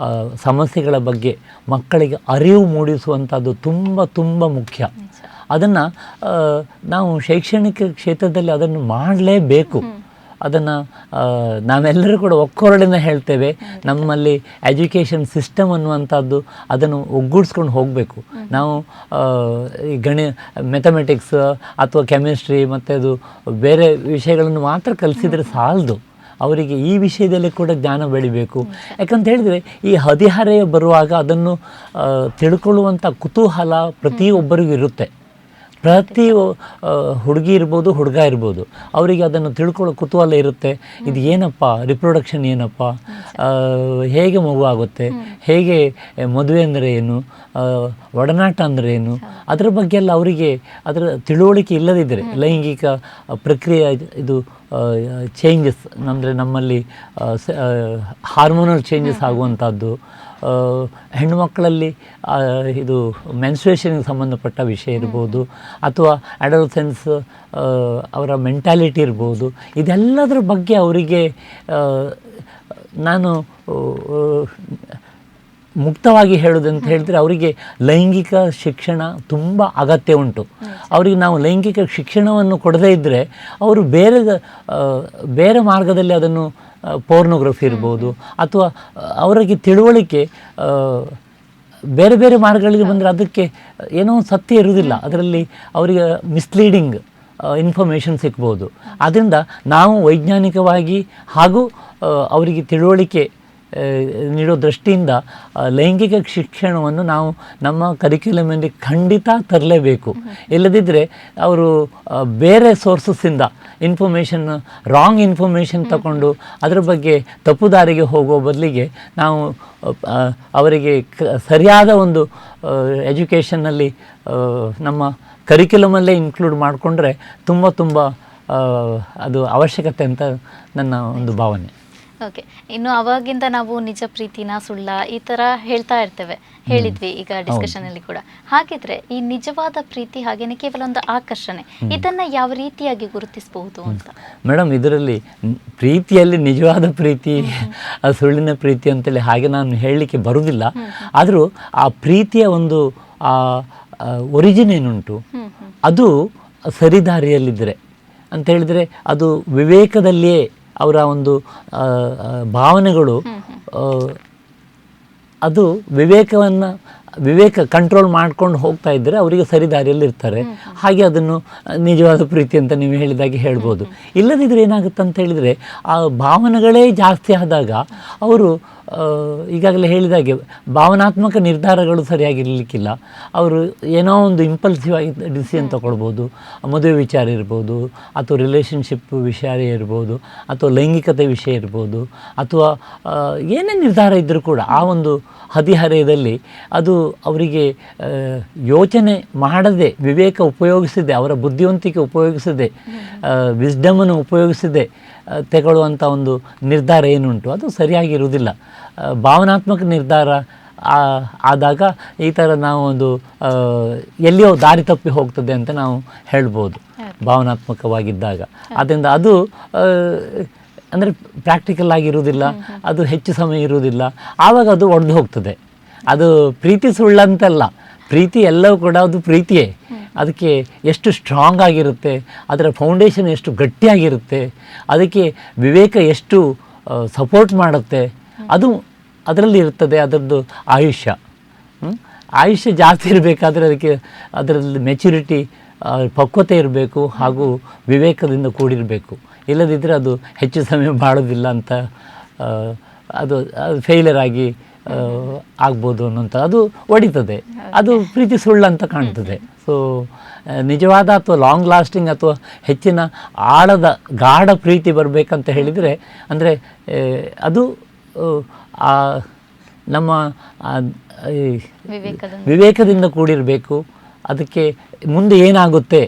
ಸಮಸ್ಯೆಗಳ ಬಗ್ಗೆ ಮಕ್ಕಳಿಗೆ ಅರಿವು ಮೂಡಿಸುವಂಥದ್ದು ತುಂಬ ತುಂಬ ಮುಖ್ಯ. ಅದನ್ನು ನಾವು ಶೈಕ್ಷಣಿಕ ಕ್ಷೇತ್ರದಲ್ಲಿ ಅದನ್ನು ಮಾಡಲೇಬೇಕು. ಅದನ್ನು ನಾವೆಲ್ಲರೂ ಕೂಡ ಒಕ್ಕೊರಳಿಂದ ಹೇಳ್ತೇವೆ. ನಮ್ಮಲ್ಲಿ ಎಜುಕೇಷನ್ ಸಿಸ್ಟಮ್ ಅನ್ನುವಂಥದ್ದು ಅದನ್ನು ಒಗ್ಗೂಡಿಸ್ಕೊಂಡು ಹೋಗಬೇಕು. ನಾವು ಈ ಮ್ಯಾಥಮೆಟಿಕ್ಸ್ ಅಥವಾ ಕೆಮಿಸ್ಟ್ರಿ ಮತ್ತು ಅದು ಬೇರೆ ವಿಷಯಗಳನ್ನು ಮಾತ್ರ ಕಲಿಸಿದರೆ ಸಾಲದು. ಅವರಿಗೆ ಈ ವಿಷಯದಲ್ಲಿ ಕೂಡ ಜ್ಞಾನ ಬೆಳಿಬೇಕು. ಯಾಕಂತ ಹೇಳಿದರೆ ಈ ಹದಿಹರೆಯ ಬರುವಾಗ ಅದನ್ನು ತಿಳ್ಕೊಳ್ಳುವಂಥ ಕುತೂಹಲ ಪ್ರತಿಯೊಬ್ಬರಿಗೂ ಇರುತ್ತೆ. ಪ್ರತಿ ಹುಡುಗಿ ಇರ್ಬೋದು, ಹುಡುಗ ಇರ್ಬೋದು, ಅವರಿಗೆ ಅದನ್ನು ತಿಳ್ಕೊಳ್ಳೋ ಕುತೂಹಲ ಇರುತ್ತೆ. ಇದು ಏನಪ್ಪ ರಿಪ್ರೊಡಕ್ಷನ್, ಏನಪ್ಪ ಹೇಗೆ ಮಗು ಆಗುತ್ತೆ, ಹೇಗೆ ಮದುವೆ ಅಂದರೆ ಏನು, ಒಡನಾಟ ಅಂದರೆ ಏನು, ಅದರ ಬಗ್ಗೆ ಎಲ್ಲ ಅವರಿಗೆ ಅದರ ತಿಳುವಳಿಕೆ ಇಲ್ಲದಿದ್ದರೆ ಲೈಂಗಿಕ ಪ್ರಕ್ರಿಯೆ ಇದು ಚೇಂಜಸ್ ಅಂದರೆ ನಮ್ಮಲ್ಲಿ ಹಾರ್ಮೋನಲ್ ಚೇಂಜಸ್ ಆಗುವಂಥದ್ದು, ಹೆಣ್ಣುಮಕ್ಕಳಲ್ಲಿ ಇದು ಮೆನ್ಸ್ಟ್ರುಯೇಷನ್ಗೆ ಸಂಬಂಧಪಟ್ಟ ವಿಷಯ ಇರ್ಬೋದು, ಅಥವಾ ಅಡಲ್ಸೆನ್ಸ್ ಅವರ ಮೆಂಟ್ಯಾಲಿಟಿ ಇರ್ಬೋದು, ಇದೆಲ್ಲದರ ಬಗ್ಗೆ ಅವರಿಗೆ ನಾನು ಮುಕ್ತವಾಗಿ ಹೇಳೋದಂತ ಹೇಳಿದ್ರೆ ಅವರಿಗೆ ಲೈಂಗಿಕ ಶಿಕ್ಷಣ ತುಂಬ ಅಗತ್ಯ ಉಂಟು. ಅವರಿಗೆ ನಾವು ಲೈಂಗಿಕ ಶಿಕ್ಷಣವನ್ನು ಕೊಡದೇ ಇದ್ದರೆ ಅವರು ಬೇರೆ ಮಾರ್ಗದಲ್ಲಿ ಅದನ್ನು ಪೋರ್ನೋಗ್ರಫಿ ಇರ್ಬೋದು, ಅಥವಾ ಅವರಿಗೆ ತಿಳುವಳಿಕೆ ಬೇರೆ ಬೇರೆ ಮಾರ್ಗಗಳಿಗೆ ಬಂದರೆ ಅದಕ್ಕೆ ಏನೋ ಸತ್ಯ ಇರುವುದಿಲ್ಲ, ಅದರಲ್ಲಿ ಅವರಿಗೆ ಮಿಸ್ಲೀಡಿಂಗ್ ಇನ್ಫಾರ್ಮೇಷನ್ ಸಿಗ್ಬೋದು. ಆದ್ದರಿಂದ ನಾವು ವೈಜ್ಞಾನಿಕವಾಗಿ ಹಾಗೂ ಅವರಿಗೆ ತಿಳುವಳಿಕೆ ನೀಡೋ ದೃಷ್ಟಿಯಿಂದ ಲೈಂಗಿಕ ಶಿಕ್ಷಣವನ್ನು ನಾವು ನಮ್ಮ ಕರಿಕ್ಯುಲಮಲ್ಲಿ ಖಂಡಿತ ತರಲೇಬೇಕು. ಇಲ್ಲದಿದ್ದರೆ ಅವರು ಬೇರೆ ಸೋರ್ಸಸ್ಸಿಂದ ಇನ್ಫಾರ್ಮೇಷನ್, ರಾಂಗ್ ಇನ್ಫಾರ್ಮೇಷನ್ ತಗೊಂಡು ಅದರ ಬಗ್ಗೆ ತಪ್ಪು ದಾರಿಗೆ ಹೋಗೋ ಬದಲಿಗೆ ನಾವು ಅವರಿಗೆ ಸರಿಯಾದ ಒಂದು ಎಜುಕೇಷನ್ನಲ್ಲಿ ನಮ್ಮ ಕರಿಕ್ಯುಲಮಲ್ಲೇ ಇನ್ಕ್ಲೂಡ್ ಮಾಡಿಕೊಂಡ್ರೆ ತುಂಬ ಅದು ಅವಶ್ಯಕತೆ ಅಂತ ನನ್ನ ಒಂದು ಭಾವನೆ. ಓಕೆ, ಇನ್ನು ಅವಾಗಿಂದ ನಾವು ನಿಜ ಪ್ರೀತಿನ ಸುಳ್ಳ ಈ ಥರ ಹೇಳಿದ್ವಿ ಈಗ ಡಿಸ್ಕಷನಲ್ಲಿ ಕೂಡ. ಹಾಗಿದ್ರೆ ಈ ನಿಜವಾದ ಪ್ರೀತಿ ಹಾಗೇನೆ ಕೇವಲ ಒಂದು ಆಕರ್ಷಣೆ, ಇದನ್ನ ಯಾವ ರೀತಿಯಾಗಿ ಗುರುತಿಸಬಹುದು ಅಂತ? ಮೇಡಮ್, ಇದರಲ್ಲಿ ಪ್ರೀತಿಯಲ್ಲಿ ನಿಜವಾದ ಪ್ರೀತಿ, ಸುಳ್ಳಿನ ಪ್ರೀತಿ ಅಂತೇಳಿ ಹಾಗೆ ನಾನು ಹೇಳಲಿಕ್ಕೆ ಬರುವುದಿಲ್ಲ. ಆದರೂ ಆ ಪ್ರೀತಿಯ ಒಂದು ಒರಿಜಿನ್ ಏನುಂಟು ಅದು ಸರಿದಾರಿಯಲ್ಲಿದ್ದರೆ ಅಂತ ಹೇಳಿದರೆ, ಅದು ವಿವೇಕದಲ್ಲಿಯೇ ಅವರ ಒಂದು ಭಾವನೆಗಳು ಅದು ವಿವೇಕ ಕಂಟ್ರೋಲ್ ಮಾಡ್ಕೊಂಡು ಹೋಗ್ತಾ ಇದ್ದರೆ ಅವರಿಗೆ ಸರಿದಾರಿಯಲ್ಲಿ ಇರ್ತಾರೆ. ಹಾಗೆ ಅದನ್ನು ನಿಜವಾದ ಪ್ರೀತಿ ಅಂತ ನೀವು ಹೇಳಿದಾಗೆ ಹೇಳ್ಬೋದು. ಇಲ್ಲದಿದ್ದರೆ ಏನಾಗುತ್ತೆ ಅಂತ ಹೇಳಿದರೆ, ಆ ಭಾವನೆಗಳೇ ಜಾಸ್ತಿ ಆದಾಗ ಅವರು ಈಗಾಗಲೇ ಹೇಳಿದಾಗೆ ಭಾವನಾತ್ಮಕ ನಿರ್ಧಾರಗಳು ಸರಿಯಾಗಿರಲಿಕ್ಕಿಲ್ಲ. ಅವರು ಏನೋ ಒಂದು ಇಂಪಲ್ಸಿವ್ ಆಗಿ ಡಿಸಿಷನ್ ತಗೊಳ್ಬೋದು, ಮದುವೆ ವಿಚಾರ ಇರ್ಬೋದು, ಅಥವಾ ರಿಲೇಷನ್ಶಿಪ್ ವಿಷಯ ಇರ್ಬೋದು, ಅಥವಾ ಲೈಂಗಿಕತೆ ವಿಷಯ ಇರ್ಬೋದು, ಅಥವಾ ಏನೇ ನಿರ್ಧಾರ ಇದ್ದರೂ ಕೂಡ ಆ ಒಂದು ಹದಿಹರೆಯದಲ್ಲಿ ಅದು ಅವರಿಗೆ ಯೋಚನೆ ಮಾಡದೆ, ವಿವೇಕ ಉಪಯೋಗಿಸದೆ, ಅವರ ಬುದ್ಧಿವಂತಿಕೆ ಉಪಯೋಗಿಸದೆ, ವಿಸ್ಡಮನ್ನು ಉಪಯೋಗಿಸದೆ ತಗೊಳ್ಳುವಂಥ ಒಂದು ನಿರ್ಧಾರ ಏನುಂಟು ಅದು ಸರಿಯಾಗಿರುವುದಿಲ್ಲ. ಭಾವನಾತ್ಮಕ ನಿರ್ಧಾರ ಆದಾಗ ಈ ಥರ ನಾವು ಒಂದು ಎಲ್ಲಿಯೋ ದಾರಿ ತಪ್ಪಿ ಹೋಗ್ತದೆ ಅಂತ ನಾವು ಹೇಳ್ಬೋದು ಭಾವನಾತ್ಮಕವಾಗಿದ್ದಾಗ. ಆದ್ದರಿಂದ ಅದು ಅಂದರೆ ಪ್ರಾಕ್ಟಿಕಲ್ ಆಗಿರುವುದಿಲ್ಲ, ಅದು ಹೆಚ್ಚು ಸಮಯ ಇರುವುದಿಲ್ಲ, ಆವಾಗ ಅದು ಒಡೆದು ಹೋಗ್ತದೆ. ಅದು ಪ್ರೀತಿ ಸುಳ್ಳಂತಲ್ಲ, ಪ್ರೀತಿ ಎಲ್ಲವೂ ಕೂಡ ಅದು ಪ್ರೀತಿಯೇ. ಅದಕ್ಕೆ ಎಷ್ಟು ಸ್ಟ್ರಾಂಗ್ ಆಗಿರುತ್ತೆ, ಅದರ ಫೌಂಡೇಶನ್ ಎಷ್ಟು ಗಟ್ಟಿಯಾಗಿರುತ್ತೆ, ಅದಕ್ಕೆ ವಿವೇಕ ಎಷ್ಟು ಸಪೋರ್ಟ್ ಮಾಡುತ್ತೆ, ಅದು ಅದರಲ್ಲಿ ಇರ್ತದೆ. ಅದರದ್ದು ಆಯುಷ್ಯ ಜಾಸ್ತಿ ಇರಬೇಕಾದ್ರೆ ಅದರಲ್ಲಿ ಮೆಚುರಿಟಿ, ಪಕ್ವತೆ ಇರಬೇಕು ಹಾಗೂ ವಿವೇಕದಿಂದ ಕೂಡಿರಬೇಕು. ಇಲ್ಲದಿದ್ದರೆ ಅದು ಹೆಚ್ಚು ಸಮಯ ಬಾಳೋದಿಲ್ಲ ಅಂತ, ಅದು ಫೇಲ್ಯರ್ ಆಗಿ ಆಗ್ಬೋದು ಅನ್ನೋಂಥ ಅದು ಒಡಿತದೆ. ಅದು ಪ್ರೀತಿ ಸುಳ್ಳು ಅಂತ ಕಾಣ್ತದೆ. ಸೊ ನಿಜವಾದ ಅಥವಾ ಲಾಂಗ್ ಲಾಸ್ಟಿಂಗ್ ಅಥವಾ ಹೆಚ್ಚಿನ ಆಳದ ಗಾಢ ಪ್ರೀತಿ ಬರಬೇಕಂತ ಹೇಳಿದರೆ, ಅಂದರೆ ಅದು ನಮ್ಮ ವಿವೇಕದಿಂದ ಕೂಡಿರಬೇಕು. ಅದಕ್ಕೆ ಮುಂದೆ ಏನಾಗುತ್ತೆ,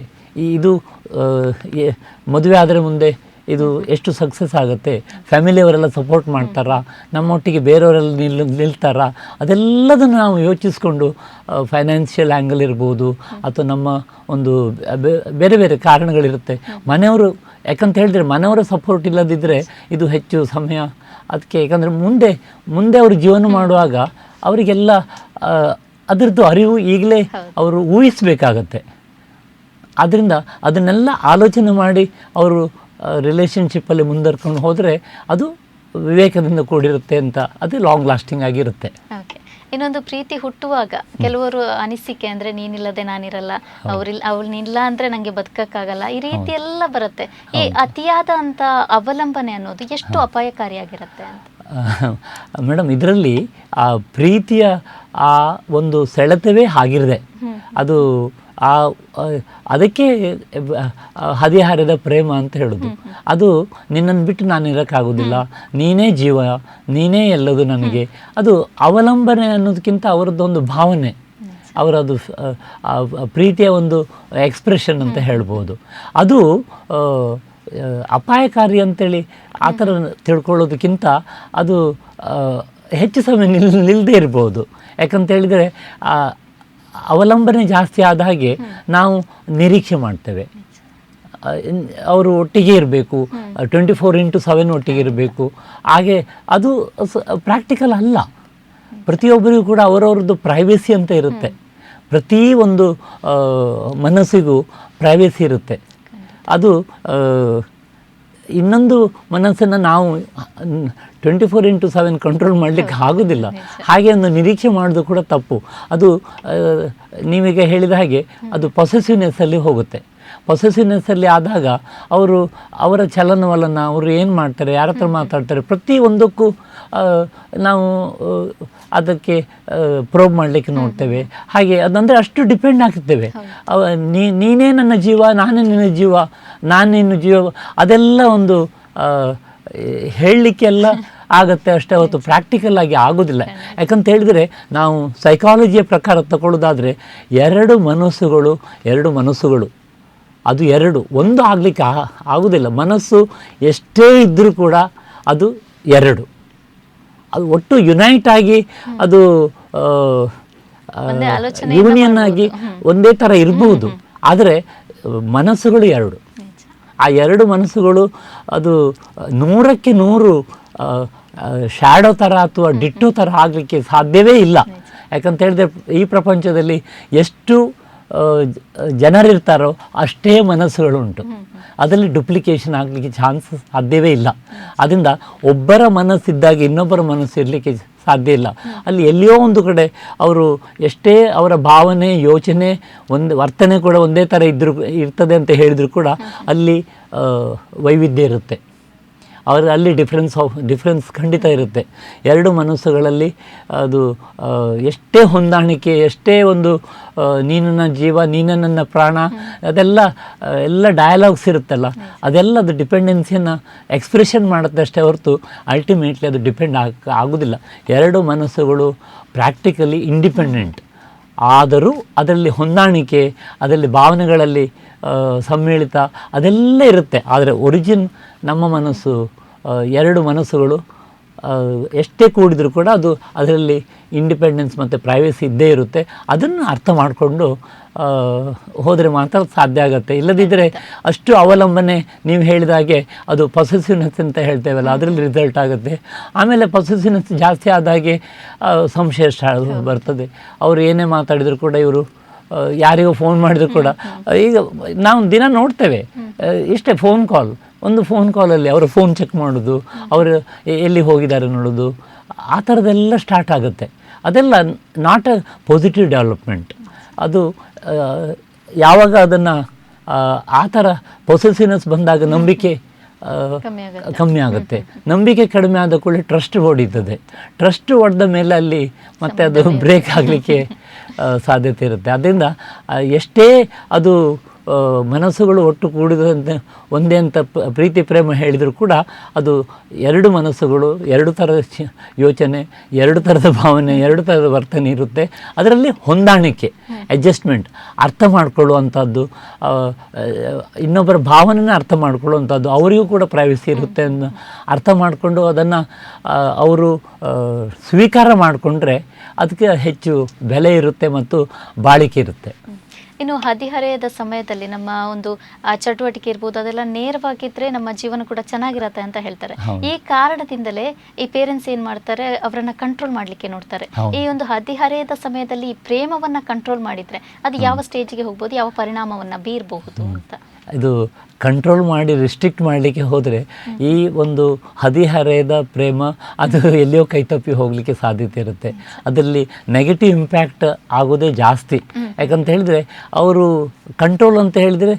ಇದು ಮದುವೆ ಆದರೆ ಮುಂದೆ ಇದು ಎಷ್ಟು ಸಕ್ಸಸ್ ಆಗುತ್ತೆ, ಫ್ಯಾಮಿಲಿಯವರೆಲ್ಲ ಸಪೋರ್ಟ್ ಮಾಡ್ತಾರಾ, ನಮ್ಮೊಟ್ಟಿಗೆ ಬೇರೆಯವರೆಲ್ಲ ನಿಲ್ತಾರಾ, ಅದೆಲ್ಲದನ್ನು ನಾವು ಯೋಚಿಸ್ಕೊಂಡು ಫೈನಾನ್ಷಿಯಲ್ ಆ್ಯಂಗಲ್ ಇರ್ಬೋದು, ಅಥವಾ ನಮ್ಮ ಒಂದು ಬೇರೆ ಬೇರೆ ಕಾರಣಗಳಿರುತ್ತೆ. ಮನೆಯವರು, ಯಾಕಂತ ಹೇಳಿದ್ರೆ ಮನೆಯವರ ಸಪೋರ್ಟ್ ಇಲ್ಲದಿದ್ದರೆ ಇದು ಹೆಚ್ಚು ಸಮಯ ಅದಕ್ಕೆ, ಯಾಕಂದರೆ ಮುಂದೆ ಅವರು ಜೀವನ ಮಾಡುವಾಗ ಅವರಿಗೆಲ್ಲ ಅದರದ್ದು ಅರಿವು ಈಗಲೇ ಅವರು ಊಹಿಸಬೇಕಾಗತ್ತೆ. ಆದ್ದರಿಂದ ಅದನ್ನೆಲ್ಲ ಆಲೋಚನೆ ಮಾಡಿ ಅವರು ರಿಲೇಷನ್ಶಿಪ್ಪಲ್ಲಿ ಮುಂದುವರ್ಕೊಂಡು ಹೋದರೆ ಅದು ವಿವೇಕದಿಂದ ಕೂಡಿರುತ್ತೆ ಅಂತ, ಅದು ಲಾಂಗ್ ಲಾಸ್ಟಿಂಗ್ ಆಗಿರುತ್ತೆ. ಓಕೆ, ಇನ್ನೊಂದು ಪ್ರೀತಿ ಹುಟ್ಟುವಾಗ ಕೆಲವರು ಅನಿಸಿಕೆ ಅಂದರೆ ನೀನಿಲ್ಲದೆ ನಾನಿರಲ್ಲ, ಅವಳಿಲ್ಲ ಅಂದರೆ ನನಗೆ ಬದುಕಕ್ಕಾಗಲ್ಲ, ಈ ರೀತಿ ಎಲ್ಲ ಬರುತ್ತೆ. ಈ ಅತಿಯಾದ ಅಂತ ಅವಲಂಬನೆ ಅನ್ನೋದು ಎಷ್ಟು ಅಪಾಯಕಾರಿಯಾಗಿರುತ್ತೆ ಅಂತ? ಮೇಡಮ್, ಇದರಲ್ಲಿ ಆ ಪ್ರೀತಿಯ ಆ ಒಂದು ಸೆಳೆತವೇ ಆಗಿರದೆ ಅದು ಅದಕ್ಕೆ ಹದಿಹರೆಯದ ಪ್ರೇಮ ಅಂತ ಹೇಳೋದು. ಅದು ನಿನ್ನನ್ನು ಬಿಟ್ಟು ನಾನು ಇರೋಕ್ಕಾಗೋದಿಲ್ಲ, ನೀನೇ ಜೀವ, ನೀನೇ ಎಲ್ಲದು ನನಗೆ. ಅದು ಅವಲಂಬನೆ ಅನ್ನೋದಕ್ಕಿಂತ ಅವರದ್ದೊಂದು ಭಾವನೆ, ಅವರದು ಪ್ರೀತಿಯ ಒಂದು ಎಕ್ಸ್ಪ್ರೆಷನ್ ಅಂತ ಹೇಳ್ಬೋದು. ಅದು ಅಪಾಯಕಾರಿ ಅಂತೇಳಿ ಆ ಥರ ತಿಳ್ಕೊಳ್ಳೋದಕ್ಕಿಂತ ಅದು ಹೆಚ್ಚು ಸಮಯ ನಿಲ್ಲದೇ ಇರ್ಬೋದು. ಯಾಕಂತ ಹೇಳಿದರೆ ಅವಲಂಬನೆ ಜಾಸ್ತಿ ಆದ ಹಾಗೆ ನಾವು ನಿರೀಕ್ಷೆ ಮಾಡ್ತೇವೆ, ಅವರು ಒಟ್ಟಿಗೆ ಇರಬೇಕು, 24/7 ಒಟ್ಟಿಗೆ ಇರಬೇಕು. ಹಾಗೆ ಅದು ಪ್ರಾಕ್ಟಿಕಲ್ ಅಲ್ಲ. ಪ್ರತಿಯೊಬ್ಬರಿಗೂ ಕೂಡ ಅವರವ್ರದ್ದು ಪ್ರೈವೇಸಿ ಅಂತ ಇರುತ್ತೆ. ಪ್ರತಿ ಒಂದು ಮನಸ್ಸಿಗೂ ಪ್ರೈವೇಸಿ ಇರುತ್ತೆ. ಅದು ಇನ್ನೊಂದು ಮನಸ್ಸನ್ನು ನಾವು 24/7 ಕಂಟ್ರೋಲ್ ಮಾಡಲಿಕ್ಕೆ ಆಗೋದಿಲ್ಲ. ಹಾಗೆ ಒಂದು ನಿರೀಕ್ಷೆ ಮಾಡೋದು ಕೂಡ ತಪ್ಪು. ಅದು ನೀವೀಗ ಹೇಳಿದ ಹಾಗೆ ಅದು ಪೊಸೆಸಿವ್ನೆಸ್ಸಲ್ಲಿ ಹೋಗುತ್ತೆ. ಪೊಸೆಸಿವ್ನೆಸ್ಸಲ್ಲಿ ಆದಾಗ ಅವರ ಚಲನವಲನ, ಅವರು ಏನು ಮಾಡ್ತಾರೆ, ಯಾರ ಹತ್ರ ಮಾತಾಡ್ತಾರೆ, ಪ್ರತಿಯೊಂದಕ್ಕೂ ನಾವು ಅದಕ್ಕೆ ಪ್ರೋಬ್ ಮಾಡಲಿಕ್ಕೆ ನೋಡ್ತೇವೆ. ಹಾಗೆ ಅದಂದರೆ ಅಷ್ಟು ಡಿಪೆಂಡ್ ಆಗ್ತೇವೆ. ನೀನೇ ನನ್ನ ಜೀವ, ನಾನೇ ನಿನ್ನ ಜೀವ, ನಾನು ನಿನ್ನ ಜೀವ, ಅದೆಲ್ಲ ಒಂದು ಹೇಳಲಿಕ್ಕೆಲ್ಲ ಆಗುತ್ತೆ ಅಷ್ಟೇ ಹೊತ್ತು ಪ್ರಾಕ್ಟಿಕಲ್ ಆಗಿ ಆಗೋದಿಲ್ಲ. ಯಾಕಂತ ಹೇಳಿದರೆ ನಾವು ಸೈಕಾಲಜಿಯ ಪ್ರಕಾರ ತಗೊಳ್ಳೋದಾದರೆ ಎರಡು ಮನಸ್ಸುಗಳು ಅದು ಒಂದು ಆಗಲಿಕ್ಕೆ ಆಗೋದಿಲ್ಲ. ಮನಸ್ಸು ಎಷ್ಟೇ ಇದ್ದರೂ ಕೂಡ ಅದು ಅದು ಒಟ್ಟು ಯುನೈಟ್ ಆಗಿ ಅದು ಯೂನಿಯನ್ ಆಗಿ ಒಂದೇ ಥರ ಇರಬಹುದು. ಆದರೆ ಮನಸ್ಸುಗಳು ಎರಡು. ಆ ಎರಡು ಮನಸ್ಸುಗಳು ಅದು 100ಕ್ಕೆ 100 ಶ್ಯಾಡೋ ಥರ ಅಥವಾ ಡಿಟ್ಟೋ ಥರ ಆಗಲಿಕ್ಕೆ ಸಾಧ್ಯವೇ ಇಲ್ಲ. ಯಾಕಂತ ಹೇಳಿದ್ರೆ ಈ ಪ್ರಪಂಚದಲ್ಲಿ ಎಷ್ಟು ಜನರಿರ್ತಾರೋ ಅಷ್ಟೇ ಮನಸ್ಸುಗಳುಂಟು. ಅದರಲ್ಲಿ ಡುಪ್ಲಿಕೇಶನ್ ಆಗಲಿಕ್ಕೆ ಚಾನ್ಸಸ್ ಸಾಧ್ಯವೇ ಇಲ್ಲ. ಅದರಿಂದ ಒಬ್ಬರ ಮನಸ್ಸಿದ್ದಾಗ ಇನ್ನೊಬ್ಬರ ಮನಸ್ಸು ಇರಲಿಕ್ಕೆ ಸಾಧ್ಯ ಇಲ್ಲ. ಅಲ್ಲಿ ಎಲ್ಲಿಯೋ ಒಂದು ಕಡೆ ಅವರು ಎಷ್ಟೇ ಅವರ ಭಾವನೆ, ಯೋಚನೆ, ವರ್ತನೆ ಕೂಡ ಒಂದೇ ಥರ ಇರ್ತದೆ ಅಂತ ಹೇಳಿದರೂ ಕೂಡ ಅಲ್ಲಿ ವೈವಿಧ್ಯ ಇರುತ್ತೆ. ಅಲ್ಲಿ ಡಿಫ್ರೆನ್ಸ್ ಖಂಡಿತ ಇರುತ್ತೆ. ಎರಡು ಮನಸ್ಸುಗಳಲ್ಲಿ ಅದು ಎಷ್ಟೇ ಹೊಂದಾಣಿಕೆ, ಎಷ್ಟೇ ಒಂದು ನೀನು ನನ್ನ ಜೀವ, ನೀನು ನನ್ನ ಪ್ರಾಣ, ಎಲ್ಲ ಡಯಲಾಗ್ಸ್ ಇರುತ್ತಲ್ಲ, ಅದೆಲ್ಲ ಅದು ಡಿಪೆಂಡೆನ್ಸಿಯನ್ನು ಎಕ್ಸ್ಪ್ರೆಷನ್ ಮಾಡುತ್ತೆ ಅಷ್ಟೇ ಹೊರತು ಅಲ್ಟಿಮೇಟ್ಲಿ ಅದು ಡಿಪೆಂಡ್ ಆಗೋದಿಲ್ಲ. ಎರಡು ಮನಸ್ಸುಗಳು ಪ್ರಾಕ್ಟಿಕಲಿ ಇಂಡಿಪೆಂಡೆಂಟ್ ಆದರೂ ಅದರಲ್ಲಿ ಹೊಂದಾಣಿಕೆ, ಅದರಲ್ಲಿ ಭಾವನೆಗಳಲ್ಲಿ ಸಮ್ಮಿಳಿತ ಅದೆಲ್ಲ ಇರುತ್ತೆ. ಆದರೆ ಒರಿಜಿನ್ ನಮ್ಮ ಮನಸ್ಸು, ಎರಡು ಮನಸ್ಸುಗಳು ಎಷ್ಟೇ ಕೂಡಿದರೂ ಕೂಡ ಅದರಲ್ಲಿ ಇಂಡಿಪೆಂಡೆನ್ಸ್ ಮತ್ತು ಪ್ರೈವೇಸಿ ಇದ್ದೇ ಇರುತ್ತೆ. ಅದನ್ನು ಅರ್ಥ ಮಾಡಿಕೊಂಡು ಹೋದರೆ ಮಾತ್ರ ಸಾಧ್ಯ ಆಗುತ್ತೆ. ಇಲ್ಲದಿದ್ದರೆ ಅಷ್ಟು ಅವಲಂಬನೆ, ನೀವು ಹೇಳಿದ ಹಾಗೆ ಅದು ಪೊಸೆಸಿವ್ನೆಸ್ ಅಂತ ಹೇಳ್ತೇವಲ್ಲ, ಅದರಲ್ಲಿ ರಿಸಲ್ಟ್ ಆಗುತ್ತೆ. ಆಮೇಲೆ ಪೊಸೆಸಿವ್ನೆಸ್ ಜಾಸ್ತಿ ಆದಾಗೆ ಸಂಶಯ ಬರ್ತದೆ. ಅವರು ಏನೇ ಮಾತಾಡಿದರೂ ಕೂಡ ಇವರು ಯಾರಿಗೋ ಫೋನ್ ಮಾಡಿದ್ರು ಕೂಡ, ಈಗ ನಾವು ದಿನ ನೋಡ್ತೇವೆ ಇಷ್ಟೇ ಒಂದು ಫೋನ್ ಕಾಲಲ್ಲಿ ಅವರ ಫೋನ್ ಚೆಕ್ ಮಾಡೋದು, ಅವರು ಎಲ್ಲಿ ಹೋಗಿದ್ದಾರೆ ನೋಡೋದು, ಆ ಥರದ್ದೆಲ್ಲ ಸ್ಟಾರ್ಟ್ ಆಗುತ್ತೆ. ಅದೆಲ್ಲ ನಾಟ್ ಅ ಪಾಸಿಟಿವ್ ಡೆವಲಪ್ಮೆಂಟ್. ಅದು ಯಾವಾಗ ಅದನ್ನು ಆ ಥರ ಪೊಸೆಸಿವ್ನೆಸ್ ಬಂದಾಗ ನಂಬಿಕೆ ಕಮ್ಮಿ ಆಗುತ್ತೆ. ನಂಬಿಕೆ ಕಡಿಮೆ ಆದ ಕೂಡಲೇ ಟ್ರಸ್ಟ್ ಹೊಡೀತದೆ. ಟ್ರಸ್ಟ್ ಹೊಡೆದ ಮೇಲೆ ಅಲ್ಲಿ ಮತ್ತೆ ಅದು ಬ್ರೇಕ್ ಆಗಲಿಕ್ಕೆ ಸಾಧ್ಯತೆ ಇರುತ್ತೆ. ಅದರಿಂದ ಎಷ್ಟೇ ಅದು ಮನಸ್ಸುಗಳು ಒಟ್ಟು ಕೂಡಿದಂತೆ ಒಂದೇ ಅಂತ ಪ್ರೀತಿ ಪ್ರೇಮ ಹೇಳಿದರೂ ಕೂಡ ಅದು ಎರಡು ಮನಸ್ಸುಗಳು, ಎರಡು ಥರದ ಯೋಚನೆ, ಎರಡು ಥರದ ಭಾವನೆ, ಎರಡು ಥರದ ವರ್ತನೆ ಇರುತ್ತೆ. ಅದರಲ್ಲಿ ಹೊಂದಾಣಿಕೆ, ಅಡ್ಜಸ್ಟ್ಮೆಂಟ್, ಅರ್ಥ ಮಾಡಿಕೊಳ್ಳುವಂಥದ್ದು, ಇನ್ನೊಬ್ಬರ ಭಾವನೆನ ಅರ್ಥ ಮಾಡಿಕೊಳ್ಳುವಂಥದ್ದು, ಅವರಿಗೂ ಕೂಡ ಪ್ರೈವಸಿ ಇರುತ್ತೆ ಅಂತ ಅರ್ಥ ಮಾಡಿಕೊಂಡು ಅದನ್ನು ಅವರು ಸ್ವೀಕಾರ ಮಾಡಿಕೊಂಡ್ರೆ ಅದಕ್ಕೆ ಹೆಚ್ಚು ಬೆಲೆ ಇರುತ್ತೆ ಮತ್ತು ಬಾಳಿಕೆ ಇರುತ್ತೆ. ಇನ್ನು ಹದಿಹರೆಯದ ಸಮಯದಲ್ಲಿ ನಮ್ಮ ಒಂದು ಚಟುವಟಿಕೆ ಇರ್ಬೋದು, ಅದೆಲ್ಲ ನೇರವಾಗಿದ್ರೆ ನಮ್ಮ ಜೀವನ ಕೂಡ ಚೆನ್ನಾಗಿರತ್ತೆ ಅಂತ ಹೇಳ್ತಾರೆ. ಈ ಕಾರಣದಿಂದಲೇ ಈ ಪೇರೆಂಟ್ಸ್ ಏನ್ ಮಾಡ್ತಾರೆ, ಅವರನ್ನ ಕಂಟ್ರೋಲ್ ಮಾಡ್ಲಿಕ್ಕೆ ನೋಡ್ತಾರೆ. ಈ ಒಂದು ಹದಿಹರೆಯದ ಸಮಯದಲ್ಲಿ ಈ ಪ್ರೇಮವನ್ನ ಕಂಟ್ರೋಲ್ ಮಾಡಿದ್ರೆ ಅದು ಯಾವ ಸ್ಟೇಜಿಗೆ ಹೋಗ್ಬೋದು, ಯಾವ ಪರಿಣಾಮವನ್ನ ಬೀರಬಹುದು ಅಂತ? ಇದು ಕಂಟ್ರೋಲ್ ಮಾಡಿ ರಿಸ್ಟ್ರಿಕ್ಟ್ ಮಾಡಲಿಕ್ಕೆ ಹೋದರೆ ಈ ಒಂದು ಹದಿಹರೆಯದ ಪ್ರೇಮ ಅದು ಎಲ್ಲಿಯೋ ಕೈತಪ್ಪಿ ಹೋಗಲಿಕ್ಕೆ ಸಾಧ್ಯತೆ ಇರುತ್ತೆ. ಅದರಲ್ಲಿ ನೆಗೆಟಿವ್ ಇಂಪ್ಯಾಕ್ಟ್ ಆಗೋದೇ ಜಾಸ್ತಿ. ಯಾಕಂತ ಹೇಳಿದರೆ ಅವರು ಕಂಟ್ರೋಲ್ ಅಂತ ಹೇಳಿದರೆ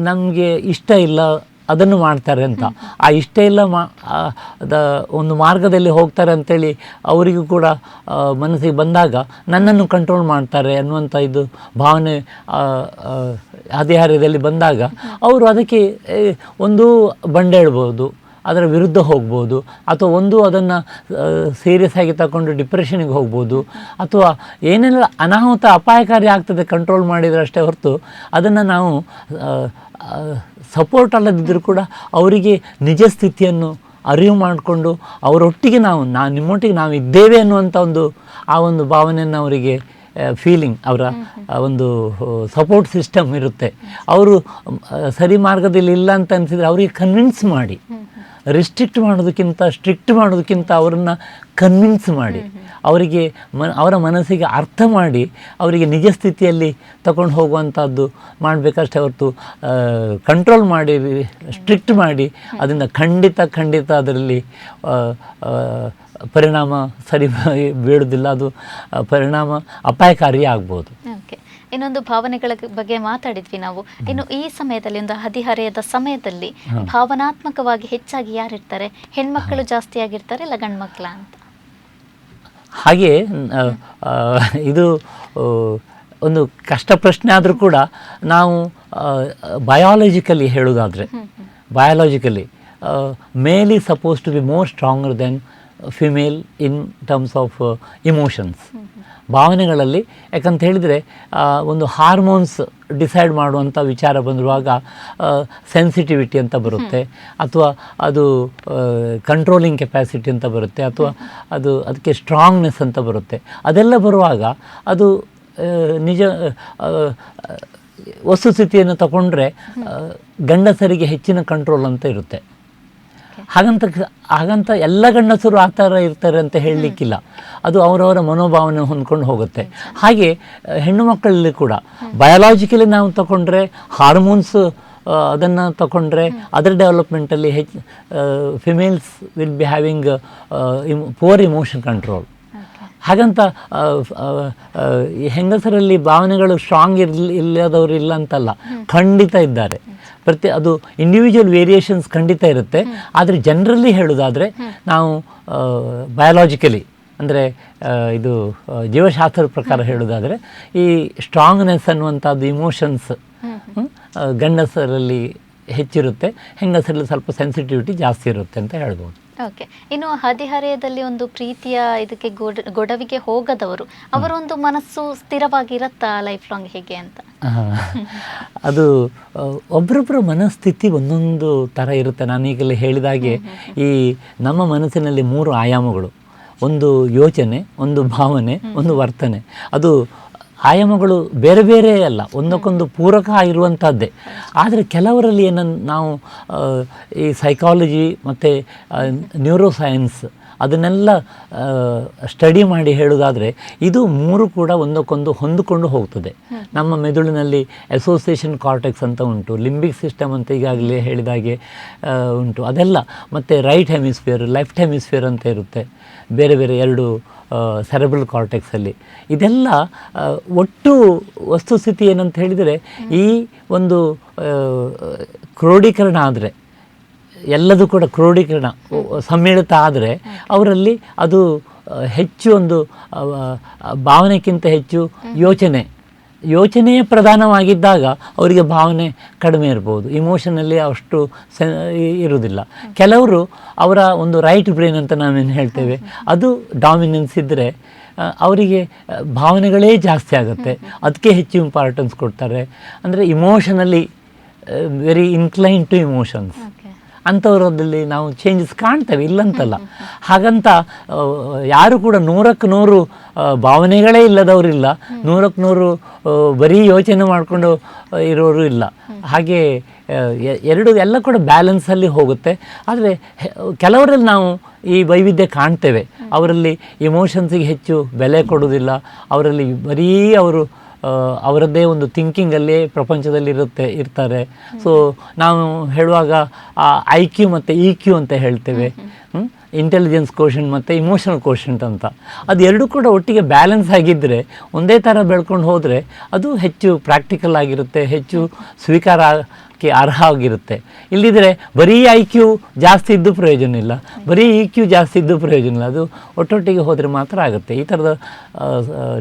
ನಮಗೆ ಇಷ್ಟ ಇಲ್ಲ ಅದನ್ನು ಮಾಡ್ತಾರೆ ಅಂತ. ಆ ಇಷ್ಟ ಇಲ್ಲ ಒಂದು ಮಾರ್ಗದಲ್ಲಿ ಹೋಗ್ತಾರೆ ಅಂತೇಳಿ ಅವರಿಗೂ ಕೂಡ ಮನಸ್ಸಿಗೆ ಬಂದಾಗ ನನ್ನನ್ನು ಕಂಟ್ರೋಲ್ ಮಾಡ್ತಾರೆ ಅನ್ನುವಂಥ ಇದು ಭಾವನೆ ಹದಿಹರೆಯದಲ್ಲಿ ಬಂದಾಗ ಅವರು ಅದಕ್ಕೆ ಒಂದು ಬಂಡೆ ಇಡ್ಬೋದು, ಅದರ ವಿರುದ್ಧ ಹೋಗ್ಬೋದು, ಅಥವಾ ಅದನ್ನು ಸೀರಿಯಸ್ ಆಗಿ ತಗೊಂಡು ಡಿಪ್ರೆಷನ್ಗೆ ಹೋಗ್ಬೋದು, ಅಥವಾ ಏನೆಲ್ಲ ಅನಾಹುತ ಅಪಾಯಕಾರಿ ಆಗ್ತದೆ ಕಂಟ್ರೋಲ್ ಮಾಡಿದರೆ ಅಷ್ಟೇ ಹೊರತು ಅದನ್ನು ನಾವು ಸಪೋರ್ಟ್ ಅಲ್ಲದಿದ್ದರೂ ಕೂಡ ಅವರಿಗೆ ನಿಜ ಸ್ಥಿತಿಯನ್ನು ಅರಿವು ಮಾಡಿಕೊಂಡು ಅವರೊಟ್ಟಿಗೆ ನಿಮ್ಮೊಟ್ಟಿಗೆ ನಾವು ಇದ್ದೇವೆ ಅನ್ನುವಂಥ ಆ ಒಂದು ಭಾವನೆಯನ್ನು ಅವರಿಗೆ ಫೀಲಿಂಗ್, ಅವರ ಒಂದು ಸಪೋರ್ಟ್ ಸಿಸ್ಟಮ್ ಇರುತ್ತೆ. ಅವರು ಸರಿ ಮಾರ್ಗದಲ್ಲಿ ಇಲ್ಲ ಅಂತ ಅನಿಸಿದರೆ ಅವರಿಗೆ ಕನ್ವಿನ್ಸ್ ಮಾಡಿ, ರಿಸ್ಟ್ರಿಕ್ಟ್ ಮಾಡೋದಕ್ಕಿಂತ ಸ್ಟ್ರಿಕ್ಟ್ ಮಾಡೋದಕ್ಕಿಂತ ಅವರನ್ನು ಕನ್ವಿನ್ಸ್ ಮಾಡಿ, ಅವರಿಗೆ ಅವರ ಮನಸ್ಸಿಗೆ ಅರ್ಥ ಮಾಡಿ ಅವರಿಗೆ ನಿಜ ಸ್ಥಿತಿಯಲ್ಲಿ ತಗೊಂಡು ಹೋಗುವಂಥದ್ದು ಮಾಡಬೇಕಷ್ಟೇ ಹೊರತು ಕಂಟ್ರೋಲ್ ಮಾಡಿ ಸ್ಟ್ರಿಕ್ಟ್ ಮಾಡಿ ಅದರಿಂದ ಖಂಡಿತ ಅದರಲ್ಲಿ ಪರಿಣಾಮ ಸರಿ ಬೀಳುವುದಿಲ್ಲ, ಅದು ಪರಿಣಾಮ ಅಪಾಯಕಾರಿ ಆಗ್ಬೋದು. ಓಕೆ, ಇನ್ನೊಂದು ಭಾವನೆಗಳ ಬಗ್ಗೆ ಮಾತಾಡಿದ್ವಿ ನಾವು. ಇನ್ನು ಈ ಸಮಯದಲ್ಲಿ, ಒಂದು ಹದಿಹರೆಯದ ಸಮಯದಲ್ಲಿ ಭಾವನಾತ್ಮಕವಾಗಿ ಹೆಚ್ಚಾಗಿ ಯಾರಿರ್ತಾರೆ? ಹೆಣ್ಮಕ್ಕಳು ಜಾಸ್ತಿ ಆಗಿರ್ತಾರೆ ಇಲ್ಲ ಗಂಡು ಮಕ್ಕಳ ಅಂತ? ಹಾಗೆ ಇದು ಒಂದು ಕಷ್ಟ ಪ್ರಶ್ನೆ ಆದರೂ ಕೂಡ ನಾವು ಬಯಾಲಜಿಕಲಿ ಹೇಳೋದಾದರೆ, biologically male is suppose to be more stronger than female in terms of emotions, ಭಾವನೆಗಳಲ್ಲಿ. ಯಾಕಂತ ಹೇಳಿದರೆ ಒಂದು ಹಾರ್ಮೋನ್ಸ್ ಡಿಸೈಡ್ ಮಾಡುವಂಥ ವಿಚಾರ ಬಂದಿರುವಾಗ ಸೆನ್ಸಿಟಿವಿಟಿ ಅಂತ ಬರುತ್ತೆ, ಅಥವಾ ಅದು ಕಂಟ್ರೋಲಿಂಗ್ ಕೆಪಾಸಿಟಿ ಅಂತ ಬರುತ್ತೆ, ಅಥವಾ ಅದಕ್ಕೆ ಸ್ಟ್ರಾಂಗ್ನೆಸ್ ಅಂತ ಬರುತ್ತೆ. ಅದೆಲ್ಲ ಬರುವಾಗ ಅದು ನಿಜ ವಸ್ತುಸ್ಥಿತಿಯನ್ನು ತಗೊಂಡ್ರೆ ಗಂಡಸರಿಗೆ ಹೆಚ್ಚಿನ ಕಂಟ್ರೋಲ್ ಅಂತ ಇರುತ್ತೆ. ಹಾಗಂತ ಎಲ್ಲ ಗಂಡಸರು ಆ ಥರ ಇರ್ತಾರೆ ಅಂತ ಹೇಳಲಿಕ್ಕಿಲ್ಲ, ಅದು ಅವರವರ ಮನೋಭಾವನೆ ಹೊಂದ್ಕೊಂಡು ಹೋಗುತ್ತೆ. ಹಾಗೆ ಹೆಣ್ಣು ಮಕ್ಕಳಲ್ಲಿ ಕೂಡ ಬಯಾಲಜಿಕಲಿ ನಾವು ತಗೊಂಡ್ರೆ ಹಾರ್ಮೋನ್ಸ್ ಅದನ್ನು ತಗೊಂಡ್ರೆ ಅದರ ಡೆವಲಪ್ಮೆಂಟಲ್ಲಿ females will be having poor emotion control. ಹಾಗಂತ ಹೆಂಗಸರಲ್ಲಿ ಭಾವನೆಗಳು ಸ್ಟ್ರಾಂಗ್ ಇಲ್ಲದವರು ಇಲ್ಲ ಅಂತಲ್ಲ, ಖಂಡಿತ ಇದ್ದಾರೆ. ಅದು ಇಂಡಿವಿಜುವಲ್ ವೇರಿಯೇಷನ್ಸ್ ಖಂಡಿತ ಇರುತ್ತೆ. ಆದರೆ ಜನರಲಿ ಹೇಳೋದಾದರೆ ನಾವು ಬಯಾಲಜಿಕಲಿ ಅಂದರೆ ಇದು ಜೀವಶಾಸ್ತ್ರದ ಪ್ರಕಾರ ಹೇಳೋದಾದರೆ ಈ ಸ್ಟ್ರಾಂಗ್ನೆಸ್ ಅನ್ನುವಂಥದ್ದು ಇಮೋಷನ್ಸ್ ಗಂಡಸರಲ್ಲಿ ಹೆಚ್ಚಿರುತ್ತೆ, ಹೆಂಗಸರಲ್ಲಿ ಸ್ವಲ್ಪ ಸೆನ್ಸಿಟಿವಿಟಿ ಜಾಸ್ತಿ ಇರುತ್ತೆ ಅಂತ ಹೇಳ್ಬೋದು. ಓಕೆ, ಇನ್ನು ಹದಿಹರೆಯದಲ್ಲಿ ಒಂದು ಪ್ರೀತಿಯ ಇದಕ್ಕೆ ಗೊಡವಿಗೆ ಹೋಗದವರು, ಅವರೊಂದು ಮನಸ್ಸು ಸ್ಥಿರವಾಗಿರತ್ತಾ ಲೈಫ್ ಲಾಂಗ್ ಹೇಗೆ ಅಂತ? ಅದು ಒಬ್ಬರೊಬ್ಬರ ಮನಸ್ಥಿತಿ ಒಂದೊಂದು ಥರ ಇರುತ್ತೆ. ನಾನೀಗಲೇ ಹೇಳಿದಾಗೆ ಈ ನಮ್ಮ ಮನಸ್ಸಿನಲ್ಲಿ 3 ಆಯಾಮಗಳು, ಒಂದು ಯೋಚನೆ, ಒಂದು ಭಾವನೆ, ಒಂದು ವರ್ತನೆ. ಅದು ಆಯಾಮಗಳು ಬೇರೆ ಬೇರೆ ಅಲ್ಲ, ಒಂದಕ್ಕೊಂದು ಪೂರಕ ಇರುವಂಥದ್ದೇ. ಆದರೆ ಕೆಲವರಲ್ಲಿ ನಾವು ಈ ಸೈಕಾಲಜಿ ಮತ್ತು ನ್ಯೂರೋಸೈನ್ಸ್ ಅದನ್ನೆಲ್ಲ ಸ್ಟಡಿ ಮಾಡಿ ಹೇಳೋದಾದರೆ ಇದು 3 ಕೂಡ ಒಂದಕ್ಕೊಂದು ಹೊಂದಿಕೊಂಡು ಹೋಗ್ತದೆ. ನಮ್ಮ ಮೆದುಳಿನಲ್ಲಿ ಅಸೋಸಿಯೇಷನ್ ಕಾರ್ಟೆಕ್ಸ್ ಅಂತ ಉಂಟು, ಲಿಂಬಿಕ್ ಸಿಸ್ಟಮ್ ಅಂತ ಈಗಾಗಲೇ ಹೇಳಿದಾಗೆ ಉಂಟು, ಅದೆಲ್ಲ. ಮತ್ತು ರೈಟ್ ಹೆಮಿಸ್ಫಿಯರ್, ಲೆಫ್ಟ್ ಹೆಮಿಸ್ಫಿಯರ್ ಅಂತ ಇರುತ್ತೆ, ಬೇರೆ ಬೇರೆ 2 ಸೆರೆಬ್ರಲ್ ಕಾರ್ಟೆಕ್ಸಲ್ಲಿ. ಇದೆಲ್ಲ ಒಟ್ಟು ವಸ್ತುಸ್ಥಿತಿ ಏನಂತ ಹೇಳಿದರೆ, ಈ ಒಂದು ಕ್ರೋಢೀಕರಣ ಆದರೆ, ಎಲ್ಲದೂ ಕೂಡ ಕ್ರೋಢೀಕರಣ ಸಮ್ಮಿಳಿತ ಆದರೆ ಅವರಲ್ಲಿ ಅದು ಹೆಚ್ಚು ಒಂದು ಭಾವನೆಗಿಂತ ಹೆಚ್ಚು ಯೋಚನೆಯೇ ಪ್ರಧಾನವಾಗಿದ್ದಾಗ ಅವರಿಗೆ ಭಾವನೆ ಕಡಿಮೆ ಇರ್ಬೋದು, ಇಮೋಷನಲ್ಲಿ ಅಷ್ಟು ಇರುವುದಿಲ್ಲ. ಕೆಲವರು ಅವರ ಒಂದು ರೈಟ್ ಬ್ರೈನ್ ಅಂತ ನಾವೇನು ಹೇಳ್ತೇವೆ ಅದು ಡಾಮಿನೆನ್ಸ್ ಇದ್ದರೆ ಅವರಿಗೆ ಭಾವನೆಗಳೇ ಜಾಸ್ತಿ ಆಗುತ್ತೆ, ಅದಕ್ಕೆ ಹೆಚ್ಚು ಇಂಪಾರ್ಟೆನ್ಸ್ ಕೊಡ್ತಾರೆ. ಅಂದರೆ emotionally very incline to emotions ಅಂಥವರಲ್ಲಿ ನಾವು ಚೇಂಜಸ್ ಕಾಣ್ತೇವೆ, ಇಲ್ಲಂತಲ್ಲ. ಹಾಗಂತ ಯಾರು ಕೂಡ 100ಕ್ಕೆ 100 ಭಾವನೆಗಳೇ ಇಲ್ಲದವರಿಲ್ಲ, 100ಕ್ಕೆ 100 ಬರೀ ಯೋಚನೆ ಮಾಡಿಕೊಂಡು ಇರೋರು ಇಲ್ಲ. ಹಾಗೆ ಎಲ್ಲ ಕೂಡ ಬ್ಯಾಲೆನ್ಸಲ್ಲಿ ಹೋಗುತ್ತೆ. ಆದರೆ ಕೆಲವರಲ್ಲಿ ನಾವು ಈ ವೈವಿಧ್ಯ ಕಾಣ್ತೇವೆ, ಅವರಲ್ಲಿ ಇಮೋಷನ್ಸಿಗೆ ಹೆಚ್ಚು ಬೆಲೆ ಕೊಡೋದಿಲ್ಲ, ಅವರಲ್ಲಿ ಬರೀ ಅವರದ್ದೇ ಒಂದು ಥಿಂಕಿಂಗಲ್ಲೇ ಪ್ರಪಂಚದಲ್ಲಿ ಇರ್ತಾರೆ. ಸೊ ನಾವು ಹೇಳುವಾಗ IQ ಮತ್ತು EQ ಅಂತ ಹೇಳ್ತೇವೆ. ಇಂಟೆಲಿಜೆನ್ಸ್ ಕೋಷಂಟ್ ಮತ್ತು ಇಮೋಷನಲ್ ಕೋಷಂಟ್ ಅಂತ, ಅದು ಎರಡೂ ಕೂಡ ಒಟ್ಟಿಗೆ ಬ್ಯಾಲೆನ್ಸ್ ಆಗಿದ್ದರೆ, ಒಂದೇ ಥರ ಬೆಳ್ಕೊಂಡು ಹೋದರೆ ಅದು ಹೆಚ್ಚು ಪ್ರಾಕ್ಟಿಕಲ್ ಆಗಿರುತ್ತೆ, ಹೆಚ್ಚು ಸ್ವೀಕಾರಕ್ಕೆ ಅರ್ಹ ಆಗಿರುತ್ತೆ. ಇಲ್ಲಿದ್ದರೆ ಬರೀ IQ ಜಾಸ್ತಿ ಇದ್ದು ಪ್ರಯೋಜನ ಇಲ್ಲ, ಬರೀ EQ ಜಾಸ್ತಿ ಇದ್ದು ಪ್ರಯೋಜನ ಇಲ್ಲ, ಅದು ಒಟ್ಟೊಟ್ಟಿಗೆ ಹೋದರೆ ಮಾತ್ರ ಆಗುತ್ತೆ. ಈ ಥರದ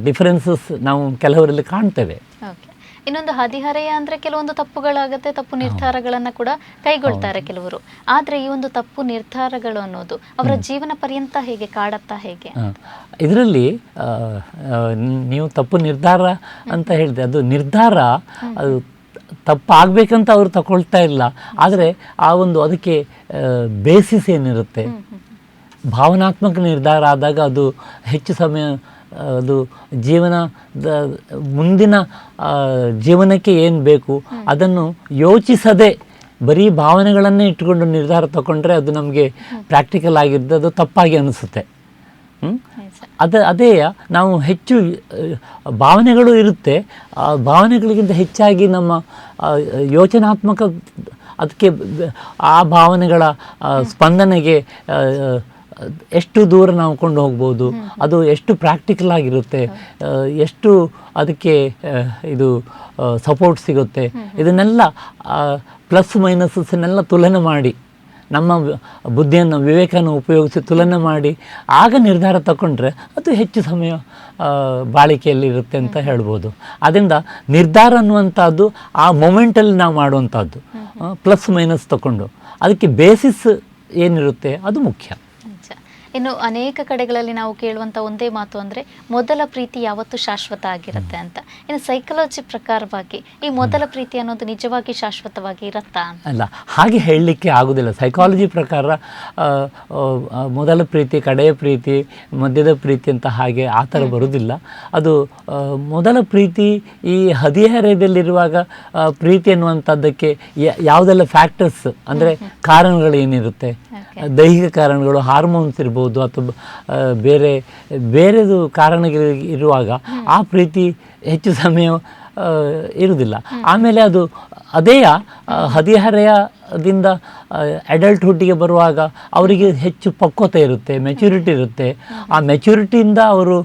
ಡಿಫರೆನ್ಸಸ್ ನಾವು ಕೆಲವರಲ್ಲಿ ಕಾಣ್ತೇವೆ. ಓಕೆ, ಇನ್ನೊಂದು ಹದಿಹರೆಯ ಅಂದರೆ ಕೆಲವೊಂದು ತಪ್ಪುಗಳಾಗುತ್ತೆ, ತಪ್ಪು ನಿರ್ಧಾರಗಳನ್ನು ಕೂಡ ಕೈಗೊಳ್ತಾರೆ ಕೆಲವರು. ಆದರೆ ಈ ಒಂದು ತಪ್ಪು ನಿರ್ಧಾರಗಳು ಅನ್ನೋದು ಅವರ ಜೀವನ ಪರ್ಯಂತ ಹೇಗೆ ಕಾಡತ್ತಾ ಹೇಗೆ? ಇದರಲ್ಲಿ ನೀವು ತಪ್ಪು ನಿರ್ಧಾರ ಅಂತ ಹೇಳಿದೆ, ಅದು ನಿರ್ಧಾರ ಅದು ತಪ್ಪಾಗಬೇಕಂತ ಅವರು ತಗೊಳ್ತಾ ಇಲ್ಲ, ಆದರೆ ಆ ಒಂದು ಅದಕ್ಕೆ ಬೇಸಿಸ್ ಏನಿರುತ್ತೆ, ಭಾವನಾತ್ಮಕ ನಿರ್ಧಾರ ಆದಾಗ ಅದು ಹೆಚ್ಚು ಸಮಯ ಅದು ಜೀವನದ ಮುಂದಿನ ಜೀವನಕ್ಕೆ ಏನು ಬೇಕು ಅದನ್ನು ಯೋಚಿಸದೆ ಬರೀ ಭಾವನೆಗಳನ್ನೇ ಇಟ್ಕೊಂಡು ನಿರ್ಧಾರ ತಗೊಂಡ್ರೆ ಅದು ನಮಗೆ ಪ್ರಾಕ್ಟಿಕಲ್ ಆಗಿದ್ದು ಅದು ತಪ್ಪಾಗಿ ಅನಿಸುತ್ತೆ. ಅದೇ ನಾವು ಹೆಚ್ಚು ಭಾವನೆಗಳು ಇರುತ್ತೆ, ಆ ಭಾವನೆಗಳಿಗಿಂತ ಹೆಚ್ಚಾಗಿ ನಮ್ಮ ಯೋಚನಾತ್ಮಕ ಅದಕ್ಕೆ ಆ ಭಾವನೆಗಳ ಸ್ಪಂದನೆಗೆ ಎಷ್ಟು ದೂರ ನಾವು ಕೊಂಡು ಹೋಗ್ಬೋದು, ಅದು ಎಷ್ಟು ಪ್ರಾಕ್ಟಿಕಲ್ ಆಗಿರುತ್ತೆ, ಎಷ್ಟು ಅದಕ್ಕೆ ಇದು ಸಪೋರ್ಟ್ ಸಿಗುತ್ತೆ, ಇದನ್ನೆಲ್ಲ ಪ್ಲಸ್ ಮೈನಸಸ್ಸನ್ನೆಲ್ಲ ತುಲನೆ ಮಾಡಿ ನಮ್ಮ ಬುದ್ಧಿಯನ್ನು ವಿವೇಕವನ್ನು ಉಪಯೋಗಿಸಿ ತುಲನೆ ಮಾಡಿ ಆಗ ನಿರ್ಧಾರ ತಗೊಂಡ್ರೆ ಅದು ಹೆಚ್ಚು ಸಮಯ ಬಾಳಿಕೆಯಲ್ಲಿರುತ್ತೆ ಅಂತ ಹೇಳ್ಬೋದು. ಆದ್ದರಿಂದ ನಿರ್ಧಾರ ಅನ್ನುವಂಥದ್ದು ಆ ಮೊಮೆಂಟಲ್ಲಿ ನಾವು ಮಾಡುವಂಥದ್ದು, ಪ್ಲಸ್ ಮೈನಸ್ ತಗೊಂಡು ಅದಕ್ಕೆ ಬೇಸಿಸ್ ಏನಿರುತ್ತೆ ಅದು ಮುಖ್ಯ. ಇನ್ನು ಅನೇಕ ಕಡೆಗಳಲ್ಲಿ ನಾವು ಕೇಳುವಂಥ ಒಂದೇ ಮಾತು ಅಂದರೆ ಮೊದಲ ಪ್ರೀತಿ ಯಾವತ್ತೂ ಶಾಶ್ವತ ಆಗಿರುತ್ತೆ ಅಂತ. ಇನ್ನು ಸೈಕಾಲಜಿ ಪ್ರಕಾರವಾಗಿ ಈ ಮೊದಲ ಪ್ರೀತಿ ಅನ್ನೋದು ನಿಜವಾಗಿ ಶಾಶ್ವತವಾಗಿ ಇರುತ್ತಾ? ಅಲ್ಲ, ಹಾಗೆ ಹೇಳಲಿಕ್ಕೆ ಆಗೋದಿಲ್ಲ. ಸೈಕಾಲಜಿ ಪ್ರಕಾರ ಮೊದಲ ಪ್ರೀತಿ, ಕಡೆಯ ಪ್ರೀತಿ, ಮಧ್ಯದ ಪ್ರೀತಿ ಅಂತ ಹಾಗೆ ಆ ಥರ ಬರೋದಿಲ್ಲ. ಅದು ಮೊದಲ ಪ್ರೀತಿ ಈ ಹದಿಹರೆಯದಲ್ಲಿರುವಾಗ ಪ್ರೀತಿ ಅನ್ನುವಂಥದ್ದಕ್ಕೆ ಯಾವುದೆಲ್ಲ ಫ್ಯಾಕ್ಟರ್ಸ್ ಅಂದರೆ ಕಾರಣಗಳೇನಿರುತ್ತೆ, ದೈಹಿಕ ಕಾರಣಗಳು, ಹಾರ್ಮೋನ್ಸ್ ಇರ್ಬೋದು ಅಥವಾ ಬೇರೆದು ಕಾರಣಗಳಿರುವಾಗ ಆ ಪ್ರೀತಿ ಹೆಚ್ಚು ಸಮಯ ಇರುವುದಿಲ್ಲ. ಆಮೇಲೆ ಅದು ಅದೇ ಹದಿಹರೆಯದಿಂದ ಅಡಲ್ಟ್ಹುಡ್ಡಿಗೆ ಬರುವಾಗ ಅವರಿಗೆ ಹೆಚ್ಚು ಪಕ್ವತೆ ಇರುತ್ತೆ, ಮೆಚ್ಯೂರಿಟಿ ಇರುತ್ತೆ. ಆ ಮೆಚ್ಯೂರಿಟಿಯಿಂದ ಅವರು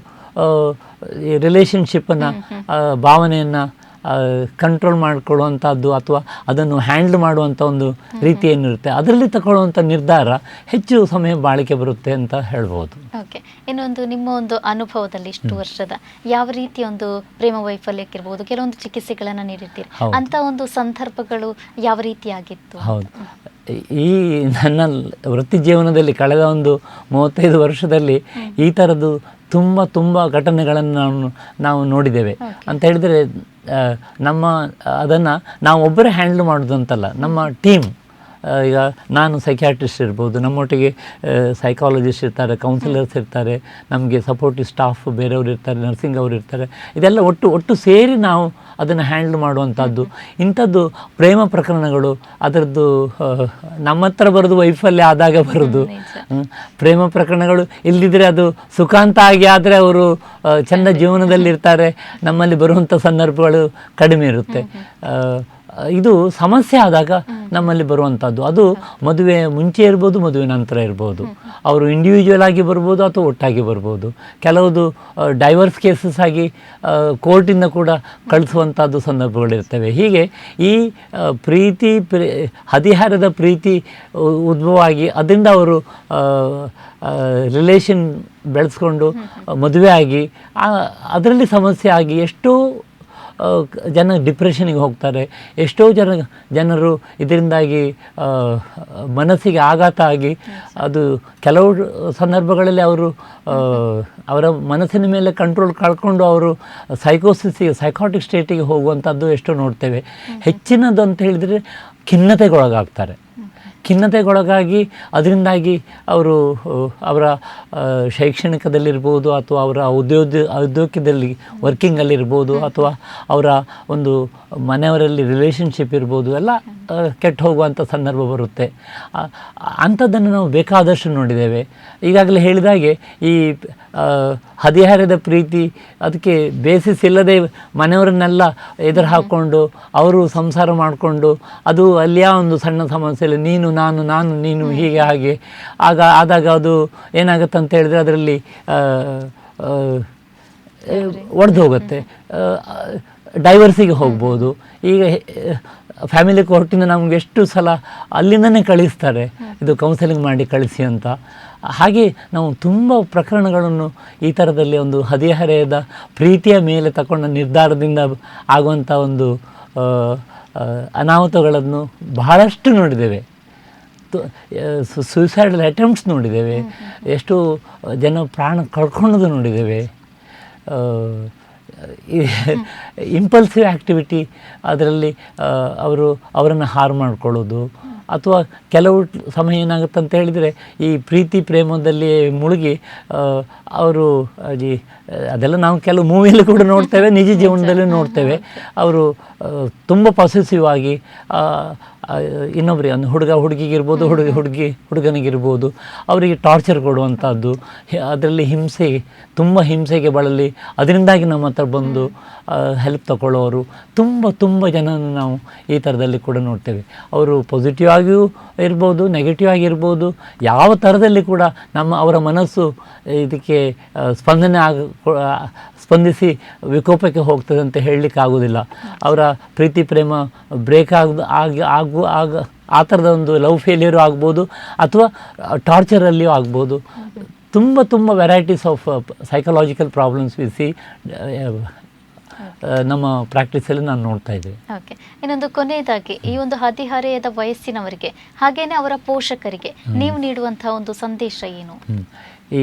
ರಿಲೇಷನ್ಶಿಪ್ಪನ್ನು ಭಾವನೆಯನ್ನು ಕಂಟ್ರೋಲ್ ಮಾಡಿಕೊಳ್ಳುವಂಥದ್ದು ಅಥವಾ ಅದನ್ನು ಹ್ಯಾಂಡಲ್ ಮಾಡುವಂಥ ಒಂದು ರೀತಿ ಏನಿರುತ್ತೆ ಅದರಲ್ಲಿ ತಗೊಳ್ಳುವಂಥ ನಿರ್ಧಾರ ಹೆಚ್ಚು ಸಮಯ ಬಾಳಿಕೆ ಬರುತ್ತೆ ಅಂತ ಹೇಳ್ಬೋದು. ಓಕೆ, ಇನ್ನೊಂದು ನಿಮ್ಮ ಒಂದು ಅನುಭವದಲ್ಲಿ ಇಷ್ಟು ವರ್ಷದ ಯಾವ ರೀತಿ ಒಂದು ಪ್ರೇಮ ವೈಫಲ್ಯಕ್ಕಿರ್ಬೋದು, ಕೆಲವೊಂದು ಚಿಕಿತ್ಸೆಗಳನ್ನು ನೀಡಿರ್ತೀರಿ, ಅಂತ ಒಂದು ಸಂದರ್ಭಗಳು ಯಾವ ರೀತಿಯಾಗಿತ್ತು? ಹೌದು, ಈ ನನ್ನ ವೃತ್ತಿ ಜೀವನದಲ್ಲಿ ಕಳೆದ ಒಂದು 35 ವರ್ಷದಲ್ಲಿ ಈ ಥರದ್ದು ತುಂಬ ಘಟನೆಗಳನ್ನು ನಾವು ನೋಡಿದ್ದೇವೆ. ಅಂತ ಹೇಳಿದರೆ ಅದನ್ನು ನಾವು ಒಬ್ಬರೇ ಹ್ಯಾಂಡಲ್ ಮಾಡೋದು ಅಂತಲ್ಲ, ನಮ್ಮ ಟೀಮ್, ಈಗ ನಾನು ಸೈಕ್ಯಾಟ್ರಿಸ್ಟ್ ಇರ್ಬೋದು, ನಮ್ಮೊಟ್ಟಿಗೆ ಸೈಕಾಲಜಿಸ್ಟ್ ಇರ್ತಾರೆ, ಕೌನ್ಸಿಲರ್ಸ್ ಇರ್ತಾರೆ, ನಮಗೆ ಸಪೋರ್ಟಿವ್ ಸ್ಟಾಫ್ ಬೇರೆಯವರು ಇರ್ತಾರೆ, ನರ್ಸಿಂಗ್ ಅವರು ಇರ್ತಾರೆ, ಇದೆಲ್ಲ ಒಟ್ಟು ಸೇರಿ ನಾವು ಅದನ್ನು ಹ್ಯಾಂಡಲ್ ಮಾಡುವಂಥದ್ದು. ಇಂಥದ್ದು ಪ್ರೇಮ ಪ್ರಕರಣಗಳು ಅದರದ್ದು ನಮ್ಮ ಹತ್ರ ಬರೋದು ವೈಫಲ್ಯ ಆದಾಗ ಬರೋದು. ಪ್ರೇಮ ಪ್ರಕರಣಗಳು ಇಲ್ಲದಿದ್ದರೆ ಅದು ಸುಖಾಂತ ಆಗಿ ಆದರೆ ಅವರು ಚೆಂದ ಜೀವನದಲ್ಲಿರ್ತಾರೆ, ನಮ್ಮಲ್ಲಿ ಬರುವಂಥ ಸಂದರ್ಭಗಳು ಕಡಿಮೆ ಇರುತ್ತೆ. ಇದು ಸಮಸ್ಯೆ ಆದಾಗ ನಮ್ಮಲ್ಲಿ ಬರುವಂಥದ್ದು, ಅದು ಮದುವೆ ಮುಂಚೆ ಇರ್ಬೋದು, ಮದುವೆ ನಂತರ ಇರ್ಬೋದು, ಅವರು ಇಂಡಿವಿಜುವಲ್ ಆಗಿ ಬರ್ಬೋದು ಅಥವಾ ಒಟ್ಟಾಗಿ ಬರ್ಬೋದು. ಕೆಲವುದು ಡೈವರ್ಸ್ ಕೇಸಸ್ ಆಗಿ ಕೋರ್ಟಿಂದ ಕೂಡ ಕಳಿಸುವಂಥದ್ದು ಸಂದರ್ಭಗಳಿರ್ತವೆ. ಹೀಗೆ ಈ ಹದಿಹರೆಯದ ಪ್ರೀತಿ ಉದ್ಭವ ಆಗಿ ಅದರಿಂದ ಅವರು ರಿಲೇಷನ್ ಬೆಳೆಸ್ಕೊಂಡು ಮದುವೆ ಆಗಿ ಅದರಲ್ಲಿ ಸಮಸ್ಯೆ ಆಗಿ ಎಷ್ಟೋ ಜನ ಡಿಪ್ರೆಷನಿಗೆ ಹೋಗ್ತಾರೆ. ಎಷ್ಟೋ ಜನರು ಇದರಿಂದಾಗಿ ಮನಸ್ಸಿಗೆ ಆಘಾತ ಆಗಿ ಅದು ಕೆಲವು ಸಂದರ್ಭಗಳಲ್ಲಿ ಅವರು ಅವರ ಮನಸ್ಸಿನ ಮೇಲೆ ಕಂಟ್ರೋಲ್ ಕಳ್ಕೊಂಡು ಅವರು ಸೈಕಾಟಿಕ್ ಸ್ಟೇಟಿಗೆ ಹೋಗುವಂಥದ್ದು ಎಷ್ಟೋ ನೋಡ್ತೇವೆ. ಹೆಚ್ಚಿನದು ಅಂತ ಹೇಳಿದರೆ ಖಿನ್ನತೆಗೊಳಗಾಗಿ ಅದರಿಂದಾಗಿ ಅವರು ಅವರ ಶೈಕ್ಷಣಿಕದಲ್ಲಿರ್ಬೋದು ಅಥವಾ ಅವರ ಉದ್ಯೋಗದಲ್ಲಿ ವರ್ಕಿಂಗಲ್ಲಿರ್ಬೋದು ಅಥವಾ ಅವರ ಒಂದು ಮನೆಯವರಲ್ಲಿ ರಿಲೇಷನ್ಶಿಪ್ ಇರ್ಬೋದು, ಎಲ್ಲ ಕೆಟ್ಟು ಹೋಗುವಂಥ ಸಂದರ್ಭ ಬರುತ್ತೆ. ಅಂಥದ್ದನ್ನು ನಾವು ಬೇಕಾದಷ್ಟು ನೋಡಿದ್ದೇವೆ. ಈಗಾಗಲೇ ಹೇಳಿದಾಗೆ ಈ ಹದಿಹರೆಯದ ಪ್ರೀತಿ ಅದಕ್ಕೆ ಬೇಸಿಸ್ ಇಲ್ಲದೆ ಮನೆಯವರನ್ನೆಲ್ಲ ಎದುರು ಹಾಕ್ಕೊಂಡು ಅವರು ಸಂಸಾರ ಮಾಡಿಕೊಂಡು ಅದು ಅಲ್ಲಿಯ ಒಂದು ಸಣ್ಣ ಸಮಸ್ಯೆಯಲ್ಲಿ ನೀನು ನಾನು ನೀನು ಹೀಗೆ ಹಾಗೆ ಆದಾಗ ಅದು ಏನಾಗುತ್ತೆ ಅಂತ ಹೇಳಿದ್ರೆ ಅದರಲ್ಲಿ ಒಡೆದು ಹೋಗುತ್ತೆ, ಡೈವರ್ಸಿಗೆ ಹೋಗ್ಬೋದು. ಈಗ ಫ್ಯಾಮಿಲಿ ಕೋರ್ಟಿಂದ ನಮ್ಗೆ ಎಷ್ಟು ಸಲ ಅಲ್ಲಿಂದನೇ ಕಳಿಸ್ತಾರೆ, ಇದು ಕೌನ್ಸೆಲಿಂಗ್ ಮಾಡಿ ಕಳಿಸಿ ಅಂತ. ಹಾಗೆ ನಾವು ತುಂಬ ಪ್ರಕರಣಗಳನ್ನು ಈ ಥರದಲ್ಲಿ ಒಂದು ಹದಿಹರೆಯದ ಪ್ರೀತಿಯ ಮೇಲೆ ತಗೊಂಡ ನಿರ್ಧಾರದಿಂದ ಆಗುವಂಥ ಒಂದು ಅನಾಹುತಗಳನ್ನು ಬಹಳಷ್ಟು ನೋಡಿದ್ದೇವೆ. ಸೂಸೈಡಲ್ ಅಟೆಂಪ್ಟ್ಸ್ ನೋಡಿದ್ದೇವೆ, ಎಷ್ಟು ಜನ ಪ್ರಾಣ ಕಳ್ಕೊಳ್ಳೋದು ನೋಡಿದ್ದೇವೆ. ಇಂಪಲ್ಸಿವ್ ಆ್ಯಕ್ಟಿವಿಟಿ, ಅದರಲ್ಲಿ ಅವರನ್ನು ಹಾರ್ಮ್ ಮಾಡ್ಕೊಳ್ಳೋದು, ಅಥವಾ ಕೆಲವು ಸಮಯ ಏನಾಗುತ್ತೆ ಅಂತ ಹೇಳಿದರೆ ಈ ಪ್ರೀತಿ ಪ್ರೇಮದಲ್ಲಿ ಮುಳುಗಿ ಅವರು ಅದೆಲ್ಲ ನಾವು ಕೆಲವು ಮೂವಿಯಲ್ಲಿ ಕೂಡ ನೋಡ್ತೇವೆ, ನಿಜ ಜೀವನದಲ್ಲೂ ನೋಡ್ತೇವೆ. ಅವರು ತುಂಬ ಪಾಸೆಸಿವ್ ಆಗಿ ಇನ್ನೊಬ್ಬರಿಗೆ ಒಂದು ಹುಡುಗಿಗಿರ್ಬೋದು, ಹುಡುಗನಿಗಿರ್ಬೋದು, ಅವರಿಗೆ ಟಾರ್ಚರ್ ಕೊಡುವಂಥದ್ದು, ಅದರಲ್ಲಿ ತುಂಬ ಹಿಂಸೆಗೆ ಬಳಲಿ ಅದರಿಂದಾಗಿ ನಮ್ಮ ಹತ್ರ ಬಂದು ಹೆಲ್ಪ್ ತಗೊಳ್ಳೋರು ತುಂಬ ಜನನ ನಾವು ಈ ಥರದಲ್ಲಿ ಕೂಡ ನೋಡ್ತೇವೆ. ಅವರು ಪಾಸಿಟಿವ್ ಆಗಿಯೂ ಇರ್ಬೋದು, ನೆಗೆಟಿವ್ ಆಗಿರ್ಬೋದು, ಯಾವ ಥರದಲ್ಲಿ ಕೂಡ ಅವರ ಮನಸ್ಸು ಇದಕ್ಕೆ ಸ್ಪಂದಿಸಿ ವಿಕೋಪಕ್ಕೆ ಹೋಗ್ತದೆ ಅಂತ ಹೇಳಲಿಕ್ಕೆ ಆಗೋದಿಲ್ಲ. ಅವರ ಪ್ರೀತಿ ಪ್ರೇಮ ಬ್ರೇಕ್ ಆ ಥರದ ಒಂದು ಲವ್ ಫೇಲ್ಯೂರು ಆಗ್ಬೋದು, ಅಥವಾ ಟಾರ್ಚರಲ್ಲಿಯೂ ಆಗ್ಬೋದು. ತುಂಬ varieties of psychological problems C ನಮ್ಮ ಪ್ರಾಕ್ಟೀಸಲ್ಲಿ ನಾನು ನೋಡ್ತಾ ಇದ್ದೇವೆ. ಓಕೆ, ಇನ್ನೊಂದು ಕೊನೆಯದಾಗಿ ಈ ಒಂದು ಹದಿಹರೆಯದ ವಯಸ್ಸಿನವರಿಗೆ ಹಾಗೇನೆ ಅವರ ಪೋಷಕರಿಗೆ ನೀವು ನೀಡುವಂತಹ ಒಂದು ಸಂದೇಶ ಏನು? ಈ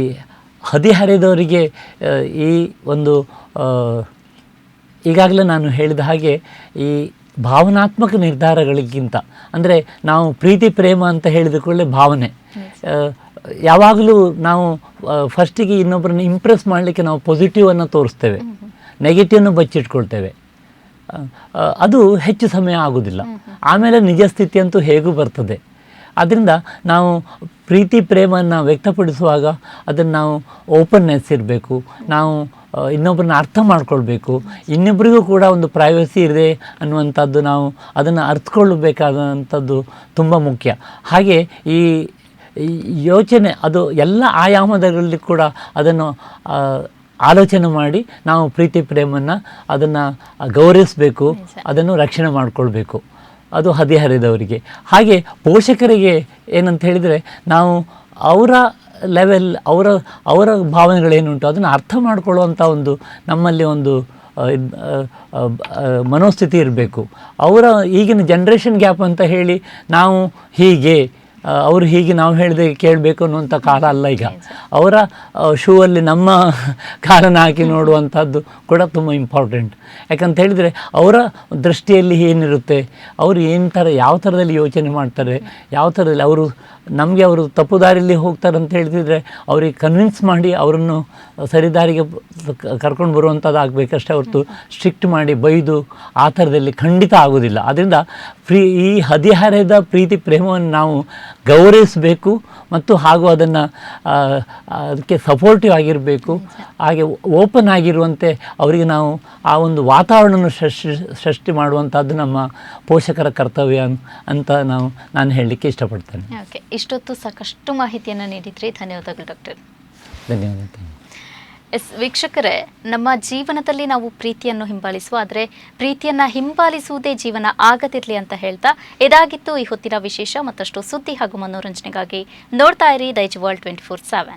ಹದಿಹರೆಯದವರಿಗೆ ಈ ಒಂದು ಈಗಾಗಲೇ ನಾನು ಹೇಳಿದ ಹಾಗೆ ಈ ಭಾವನಾತ್ಮಕ ನಿರ್ಧಾರಗಳಿಗಿಂತ, ಅಂದರೆ ನಾವು ಪ್ರೀತಿ ಪ್ರೇಮ ಅಂತ ಹೇಳಿದ ಕೂಡಲೇ ಭಾವನೆ, ಯಾವಾಗಲೂ ನಾವು ಫಸ್ಟಿಗೆ ಇನ್ನೊಬ್ಬರನ್ನ ಇಂಪ್ರೆಸ್ ಮಾಡಲಿಕ್ಕೆ ನಾವು ಪಾಸಿಟಿವನ್ನು ತೋರಿಸ್ತೇವೆ, ನೆಗೆಟಿವನ್ನು ಬಚ್ಚಿಟ್ಕೊಳ್ತೇವೆ. ಅದು ಹೆಚ್ಚು ಸಮಯ ಆಗೋದಿಲ್ಲ, ಆಮೇಲೆ ನಿಜ ಸ್ಥಿತಿ ಅಂತೂ ಹೇಗೂ ಬರ್ತದೆ. ಆದ್ದರಿಂದ ನಾವು ಪ್ರೀತಿ ಪ್ರೇಮನ್ನು ವ್ಯಕ್ತಪಡಿಸುವಾಗ ಅದನ್ನು ನಾವು ಓಪನ್ನೆಸ್ ಇರಬೇಕು, ನಾವು ಇನ್ನೊಬ್ಬರನ್ನ ಅರ್ಥ ಮಾಡ್ಕೊಳ್ಬೇಕು, ಇನ್ನೊಬ್ಬರಿಗೂ ಕೂಡ ಒಂದು ಪ್ರೈವಸಿ ಇದೆ ಅನ್ನುವಂಥದ್ದು ನಾವು ಅದನ್ನು ಅರ್ಥಕೊಳ್ಳಬೇಕಾದಂಥದ್ದು ತುಂಬ ಮುಖ್ಯ. ಹಾಗೆ ಈ ಯೋಚನೆ ಅದು ಎಲ್ಲ ಆಯಾಮದಲ್ಲಿ ಕೂಡ ಅದನ್ನು ಆಲೋಚನೆ ಮಾಡಿ ನಾವು ಪ್ರೀತಿ ಪ್ರೇಮನ್ನು ಅದನ್ನು ಗೌರವಿಸಬೇಕು, ಅದನ್ನು ರಕ್ಷಣೆ ಮಾಡಿಕೊಳ್ಬೇಕು. ಅದು ಹದಿಹರೆಯದವರಿಗೆ. ಹಾಗೆ ಪೋಷಕರಿಗೆ ಏನಂತ ಹೇಳಿದರೆ, ನಾವು ಅವರ ಲೆವೆಲ್, ಅವರ ಭಾವನೆಗಳೇನುಂಟು ಅದನ್ನು ಅರ್ಥ ಮಾಡಿಕೊಳ್ಳುವಂಥ ಒಂದು ನಮ್ಮಲ್ಲಿ ಒಂದು ಮನೋಸ್ಥಿತಿ ಇರಬೇಕು. ಅವರ ಈಗಿನ ಜನ್ರೇಷನ್ ಗ್ಯಾಪ್ ಅಂತ ಹೇಳಿ ನಾವು ಹೀಗೆ ಅವರು ಹೀಗೆ ನಾವು ಹೇಳಿದೆ ಕೇಳಬೇಕು ಅನ್ನುವಂಥ ಕಾಲ ಅಲ್ಲ ಈಗ. ಅವರ ಶೂ ಅಲ್ಲಿ ನಮ್ಮ ಕಾಲನ್ನು ಹಾಕಿ ನೋಡುವಂಥದ್ದು ಕೂಡ ತುಂಬ ಇಂಪಾರ್ಟೆಂಟ್. ಯಾಕಂತ ಹೇಳಿದರೆ ಅವರ ದೃಷ್ಟಿಯಲ್ಲಿ ಏನಿರುತ್ತೆ, ಅವರು ಯಾವ ಥರದಲ್ಲಿ ಯೋಚನೆ ಮಾಡ್ತಾರೆ, ಯಾವ ಥರದಲ್ಲಿ ಅವರು ತಪ್ಪು ದಾರಿಯಲ್ಲಿ ಹೋಗ್ತಾರೆ ಅಂತ ಹೇಳಿದರೆ ಅವರಿಗೆ ಕನ್ವಿನ್ಸ್ ಮಾಡಿ ಅವರನ್ನು ಸರಿದಾರಿಗೆ ಕರ್ಕೊಂಡು ಬರುವಂಥದ್ದು ಆಗಬೇಕಷ್ಟೇ ಹೊರತು ಸ್ಟ್ರಿಕ್ಟ್ ಮಾಡಿ ಬೈದು ಆ ಥರದಲ್ಲಿ ಖಂಡಿತ ಆಗೋದಿಲ್ಲ. ಆದ್ದರಿಂದ ಈ ಹದಿಹರೆಯದ ಪ್ರೀತಿ ಪ್ರೇಮವನ್ನು ನಾವು ಗೌರವಿಸಬೇಕು ಮತ್ತು ಹಾಗೂ ಅದಕ್ಕೆ ಸಪೋರ್ಟಿವ್ ಆಗಿರಬೇಕು. ಹಾಗೆ ಓಪನ್ ಆಗಿರುವಂತೆ ಅವರಿಗೆ ನಾವು ಆ ಒಂದು ವಾತಾವರಣವನ್ನು ಸೃಷ್ಟಿ ಮಾಡುವಂಥದ್ದು ನಮ್ಮ ಪೋಷಕರ ಕರ್ತವ್ಯ ಅಂತ ನಾನು ಹೇಳಲಿಕ್ಕೆ ಇಷ್ಟಪಡ್ತೇನೆ. ಓಕೆ, ಇಷ್ಟೊತ್ತು ಸಾಕಷ್ಟು ಮಾಹಿತಿಯನ್ನು ನೀಡಿದ್ರಿ, ಧನ್ಯವಾದಗಳು ಡಾಕ್ಟರ್. ಧನ್ಯವಾದ. ವೀಕ್ಷಕರೇ, ನಮ್ಮ ಜೀವನದಲ್ಲಿ ನಾವು ಪ್ರೀತಿಯನ್ನು ಹಿಂಬಾಲಿಸುವ, ಆದರೆ ಪ್ರೀತಿಯನ್ನು ಹಿಂಬಾಲಿಸುವುದೇ ಜೀವನ ಆಗದಿರಲಿ ಅಂತ ಹೇಳ್ತಾ ಇದಾಗಿತ್ತು ಈ ಹೊತ್ತಿನ ವಿಶೇಷ. ಮತ್ತಷ್ಟು ಸುದ್ದಿ ಹಾಗೂ ಮನೋರಂಜನೆಗಾಗಿ ನೋಡ್ತಾ ಇರಿ ದೈಜ್ ವರ್ಲ್ಡ್ 24/7.